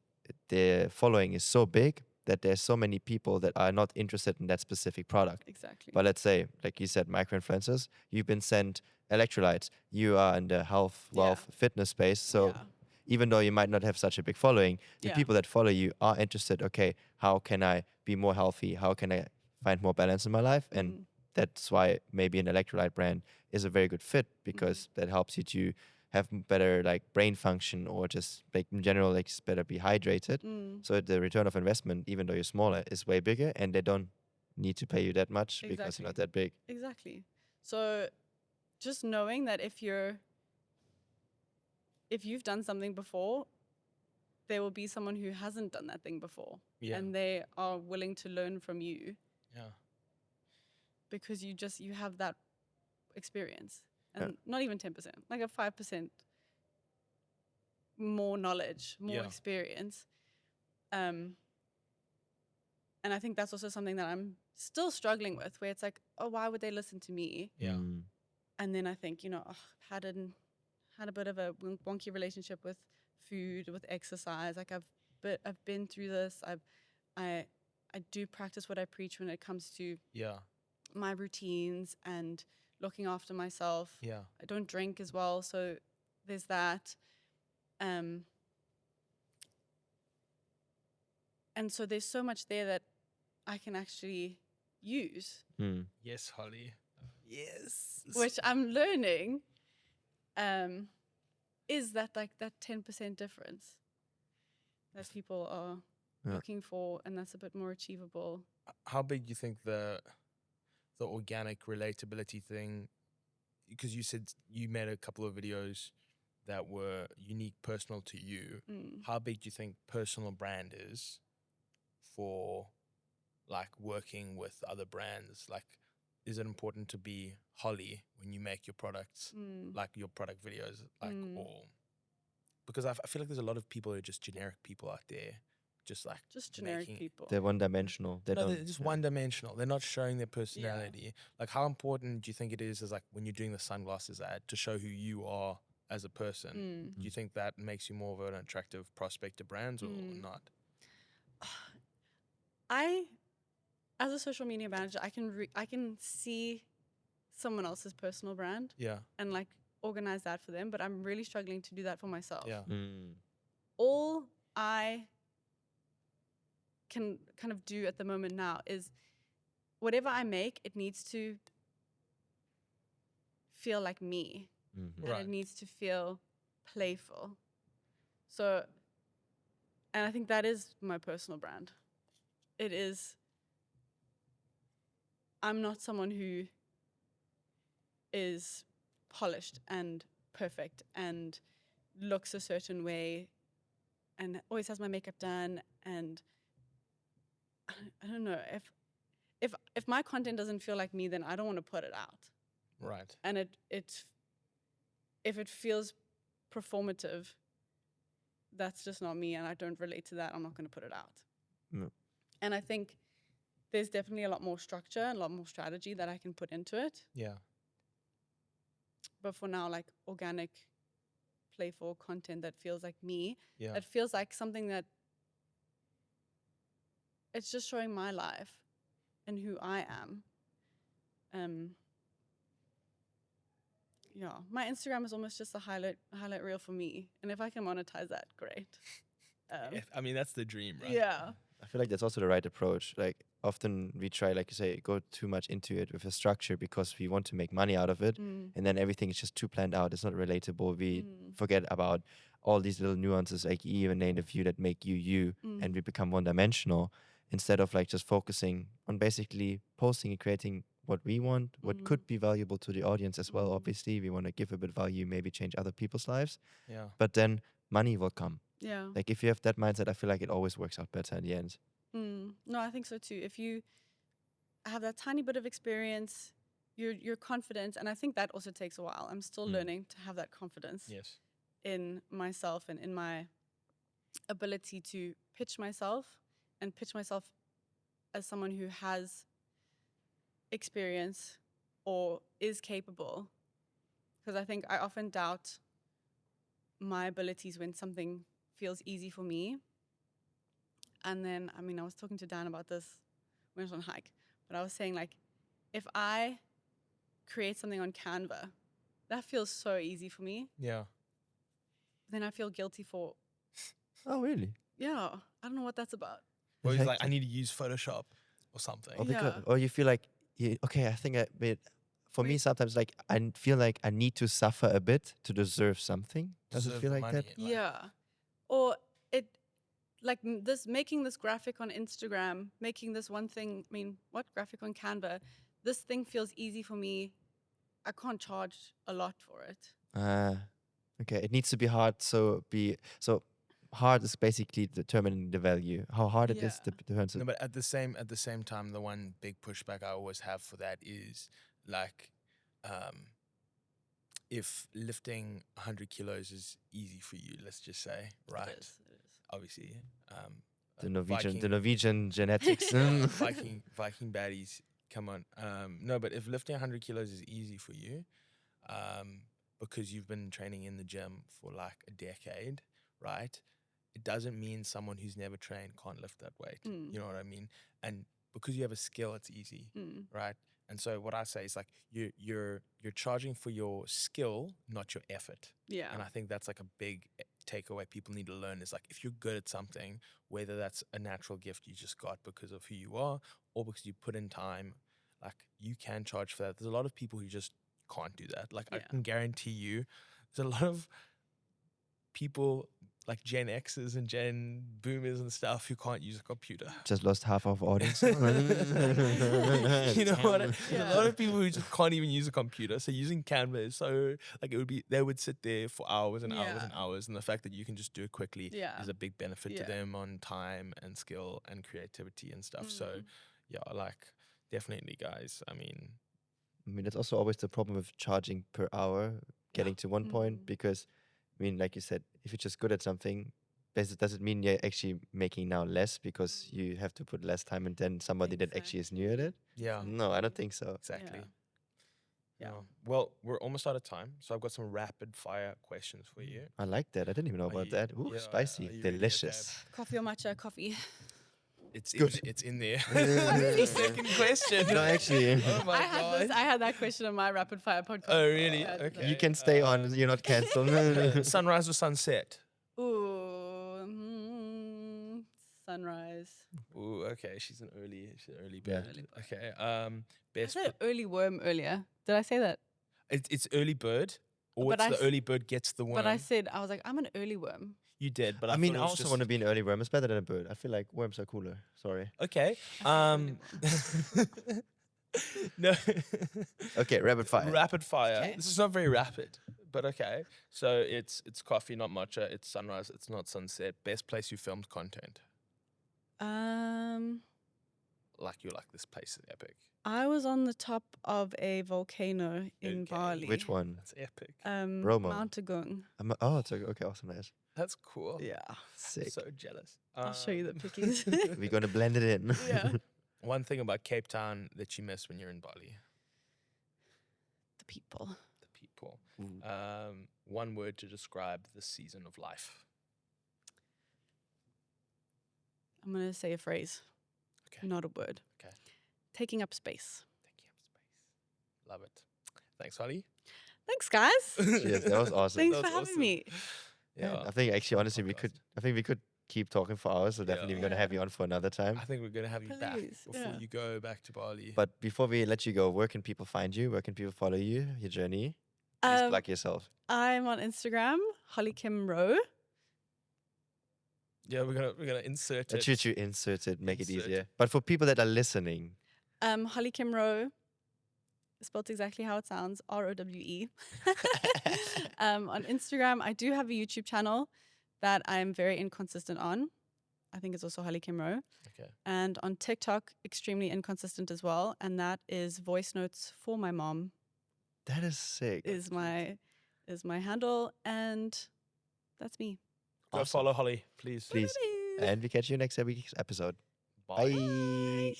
Speaker 3: the following is so big that there's so many people that are not interested in that specific product.
Speaker 1: Exactly.
Speaker 3: But let's say, like you said, micro-influencers, you've been sent electrolytes. You are in the health, wealth, fitness space. So
Speaker 1: Yeah.
Speaker 3: even though you might not have such a big following, the
Speaker 1: Yeah.
Speaker 3: people that follow you are interested, okay, how can I be more healthy? How can I find more balance in my life? And that's why maybe an electrolyte brand is a very good fit because that helps you to have better like brain function or just like in general like just better be hydrated. So the return of investment, even though you're smaller, is way bigger and they don't need to pay you that much because you're not that big.
Speaker 1: Exactly. So just knowing that if you've done something before, there will be someone who hasn't done that thing before.
Speaker 2: Yeah.
Speaker 1: And they are willing to learn from you
Speaker 2: Yeah.
Speaker 1: because you have that experience. And not even 10%, like a 5% more knowledge, more experience. And I think that's also something that I'm still struggling with, where it's like, oh, why would they listen to me?
Speaker 2: Yeah.
Speaker 1: And then I think, I've had a bit of a wonky relationship with food, with exercise. Like I've been through this. I do practice what I preach when it comes to my routines and looking after myself.
Speaker 2: Yeah.
Speaker 1: I don't drink as well, so there's that. And so there's so much there that I can actually use,
Speaker 2: Yes, Holly. Yes.
Speaker 1: which I'm learning, is that like that 10% difference that people are looking for, and that's a bit more achievable.
Speaker 2: How big do you think the the organic relatability thing, because you said you made a couple of videos that were unique, personal to you. How big do you think personal brand is for like working with other brands? Like, is it important to be Holly when you make your products, like your product videos, like, or because I feel like there's a lot of people who are just generic people out there, just
Speaker 1: generic
Speaker 2: making,
Speaker 1: people.
Speaker 3: They're one-dimensional. They
Speaker 2: no,
Speaker 3: don't.
Speaker 2: they're just one-dimensional. They're not showing their personality. Like, how important do you think it is like when you're doing the sunglasses ad to show who you are as a person? Do you think that makes you more of an attractive prospect to brands or not?
Speaker 1: As a social media manager, I can see someone else's personal brand
Speaker 2: Yeah,
Speaker 1: and like organize that for them, but I'm really struggling to do that for myself.
Speaker 2: yeah,
Speaker 1: All I can kind of do at the moment now is whatever I make, it needs to feel like me, and
Speaker 2: right.
Speaker 1: it needs to feel playful. So, and I think that is my personal brand. It is. I'm not someone who is polished and perfect and looks a certain way and always has my makeup done, and I don't know, if my content doesn't feel like me, then I don't want to put it out.
Speaker 2: Right.
Speaker 1: And if it feels performative, that's just not me, and I don't relate to that. I'm not going to put it out.
Speaker 3: No.
Speaker 1: And I think there's definitely a lot more structure and a lot more strategy that I can put into it.
Speaker 2: Yeah.
Speaker 1: But for now, like organic, playful content that feels like me,
Speaker 2: Yeah.
Speaker 1: that feels like something that it's just showing my life and who I am. Yeah, my Instagram is almost just a highlight reel for me, and if I can monetize that, great.
Speaker 2: I mean, that's the dream, right?
Speaker 1: Yeah.
Speaker 3: I feel like that's also the right approach. Like often we try, like you say, go too much into it with a structure because we want to make money out of it, and then everything is just too planned out. It's not relatable. We forget about all these little nuances, like you even named a few that make you you, and we become one-dimensional instead of like just focusing on basically posting and creating what we want, what could be valuable to the audience as well. Obviously, we want to give a bit value, maybe change other people's lives,
Speaker 2: Yeah.
Speaker 3: but then money will come.
Speaker 1: Yeah.
Speaker 3: Like if you have that mindset, I feel like it always works out better in the end.
Speaker 1: No, I think so too. If you have that tiny bit of experience, you're confident, and I think that also takes a while. I'm still learning to have that confidence
Speaker 2: Yes.
Speaker 1: in myself and in my ability to pitch myself as someone who has experience or is capable. Because I think I often doubt my abilities when something feels easy for me. And then, I mean, I was talking to Dan about this when I was on hike, but I was saying, like, if I create something on Canva, that feels so easy for me.
Speaker 2: Yeah.
Speaker 1: Then I feel guilty for,
Speaker 3: Oh, really?
Speaker 1: yeah, I don't know what that's about.
Speaker 2: Or he's
Speaker 3: It's
Speaker 2: like, I need to use Photoshop or something.
Speaker 3: Or, because,
Speaker 1: Yeah.
Speaker 3: or you feel like, okay, I think for me, sometimes like I feel like I need to suffer a bit to deserve something. Does it
Speaker 2: Deserve
Speaker 3: feel
Speaker 2: the
Speaker 3: like
Speaker 2: money,
Speaker 3: that?
Speaker 2: like-
Speaker 1: Yeah. Or like making this graphic on Instagram, making this one thing, I mean, what graphic on Canva? This thing feels easy for me. I can't charge a lot for it.
Speaker 3: Okay, it needs to be hard. So hard is basically determining the value. How hard it is
Speaker 1: Yeah.
Speaker 3: depends.
Speaker 2: No, but at the same time, the one big pushback I always have for that is like, if lifting 100 kilos is easy for you, let's just say, right?
Speaker 1: It is.
Speaker 2: Obviously,
Speaker 3: The Norwegian,
Speaker 2: Viking-
Speaker 3: the Norwegian genetics.
Speaker 2: Viking baddies, come on. No, but if lifting 100 kilos is easy for you, because you've been training in the gym for like a decade, right? It doesn't mean someone who's never trained can't lift that weight. You know what I mean? And because you have a skill, it's easy, right? And so what I say is like you're charging for your skill, not your effort.
Speaker 1: Yeah.
Speaker 2: And I think that's like a big takeaway people need to learn is like if you're good at something, whether that's a natural gift you just got because of who you are or because you put in time, like you can charge for that. There's a lot of people who just can't do that. Like I
Speaker 1: Yeah.
Speaker 2: can guarantee you there's a lot of people like Gen X's and Gen Boomers and stuff who can't use a computer.
Speaker 3: Just lost half of audience.
Speaker 2: You know what? A
Speaker 1: Yeah.
Speaker 2: lot of people who just can't even use a computer. So using Canva is so like they would sit there for hours and hours and
Speaker 1: Yeah.
Speaker 2: hours, and the fact that you can just do it quickly
Speaker 1: Yeah.
Speaker 2: is a big benefit to
Speaker 1: Yeah.
Speaker 2: them on time and skill and creativity and stuff. So
Speaker 1: Mm.
Speaker 2: yeah, like definitely, guys. I mean,
Speaker 3: That's also always the problem with charging per hour, getting to one point,
Speaker 1: Mm.
Speaker 3: because, like you said, if you're just good at something, does it mean you're actually making now less because you have to put less time and then somebody that actually is new at it?
Speaker 2: yeah,
Speaker 3: No, I don't think so.
Speaker 2: exactly.
Speaker 1: Yeah.
Speaker 2: Yeah. Well, we're almost out of time, so I've got some rapid fire questions for you.
Speaker 3: I like that. I didn't even know
Speaker 2: Are
Speaker 3: about
Speaker 2: you-
Speaker 3: that. Ooh,
Speaker 2: yeah,
Speaker 3: spicy,
Speaker 2: are you ready? Okay.
Speaker 3: delicious.
Speaker 1: Coffee or matcha? Coffee.
Speaker 2: It's
Speaker 3: Good.
Speaker 2: it's in there.
Speaker 3: Really?
Speaker 2: Second question.
Speaker 3: No, actually,
Speaker 2: Oh my god.
Speaker 1: I had that question on my rapid fire podcast.
Speaker 2: Oh really?
Speaker 1: Yeah,
Speaker 2: Okay.
Speaker 3: you can stay on. You're not cancelled.
Speaker 2: Sunrise or sunset?
Speaker 1: Ooh, sunrise.
Speaker 2: Ooh, okay. She's an early
Speaker 3: Yeah.
Speaker 2: bird. Okay.
Speaker 1: I
Speaker 2: Best.
Speaker 1: said early worm earlier. Did I say that?
Speaker 2: It's early bird, or
Speaker 1: But
Speaker 2: it's
Speaker 1: I
Speaker 2: the
Speaker 1: s-
Speaker 2: early bird gets the worm.
Speaker 1: But I said I was like, I'm an early worm.
Speaker 2: You did, but
Speaker 3: I
Speaker 2: I
Speaker 3: mean,
Speaker 2: thought
Speaker 3: I
Speaker 2: it was
Speaker 3: also
Speaker 2: just-
Speaker 3: want to be an early worm. It's better than a bird. I feel like worms are cooler. Sorry.
Speaker 2: Okay.
Speaker 1: I
Speaker 2: No.
Speaker 3: Okay, rapid fire.
Speaker 2: Rapid fire.
Speaker 1: Okay.
Speaker 2: This is not very rapid, but okay. So it's coffee, not matcha. It's sunrise. It's not sunset. Best place you filmed content. Like you're like, this place is epic.
Speaker 1: I was on the top of a volcano in
Speaker 2: Okay.
Speaker 1: Bali.
Speaker 3: Which one?
Speaker 2: That's epic.
Speaker 3: Bromo.
Speaker 1: Mount Agung.
Speaker 3: Oh, it's okay. Awesome, nice.
Speaker 2: That's cool.
Speaker 1: Yeah.
Speaker 3: Sick.
Speaker 2: So jealous.
Speaker 1: I'll show you the
Speaker 2: Um,
Speaker 1: pictures.
Speaker 3: We're gonna blend it in.
Speaker 1: Yeah.
Speaker 2: One thing about Cape Town that you miss when you're in Bali,
Speaker 1: The people.
Speaker 2: the people.
Speaker 3: Ooh.
Speaker 2: One word to describe the season of life.
Speaker 1: I'm going to say a phrase,
Speaker 2: Okay.
Speaker 1: not a word.
Speaker 2: Okay.
Speaker 1: Taking up space.
Speaker 2: Taking up space. Love it. Thanks, Holly.
Speaker 1: Thanks, guys.
Speaker 3: Cheers. That was awesome.
Speaker 1: Thanks
Speaker 2: That
Speaker 1: for
Speaker 2: was
Speaker 1: having
Speaker 2: awesome.
Speaker 1: me.
Speaker 2: Yeah.
Speaker 3: I think actually, honestly, we
Speaker 2: Podcast.
Speaker 3: could. I think we could keep talking for hours. So definitely, we're gonna have you on for another time.
Speaker 2: I think we're gonna have you back
Speaker 1: Please,
Speaker 2: before
Speaker 1: yeah.
Speaker 2: you go back to Bali.
Speaker 3: But before we let you go, where can people find you? Where can people follow you? Your journey? Please plug yourself.
Speaker 1: I'm on Instagram, Holly Kim Rowe.
Speaker 2: yeah, we're gonna insert
Speaker 3: Let's
Speaker 2: it.
Speaker 3: shoot you insert it, make it
Speaker 2: Insert.
Speaker 3: easier. But for people that are listening,
Speaker 1: Holly Kim Rowe, spelled exactly how it sounds, ROWE. On Instagram, I do have a YouTube channel that I'm very inconsistent on. I think it's also Holly Kim Rowe.
Speaker 2: Okay.
Speaker 1: And on TikTok, extremely inconsistent as well. And that is voice notes for my mom
Speaker 3: that is sick.
Speaker 1: is my handle. And that's me.
Speaker 2: Go
Speaker 3: Awesome.
Speaker 2: follow Holly, please.
Speaker 3: Please. And we catch you next week's episode.
Speaker 2: Bye.
Speaker 3: Bye.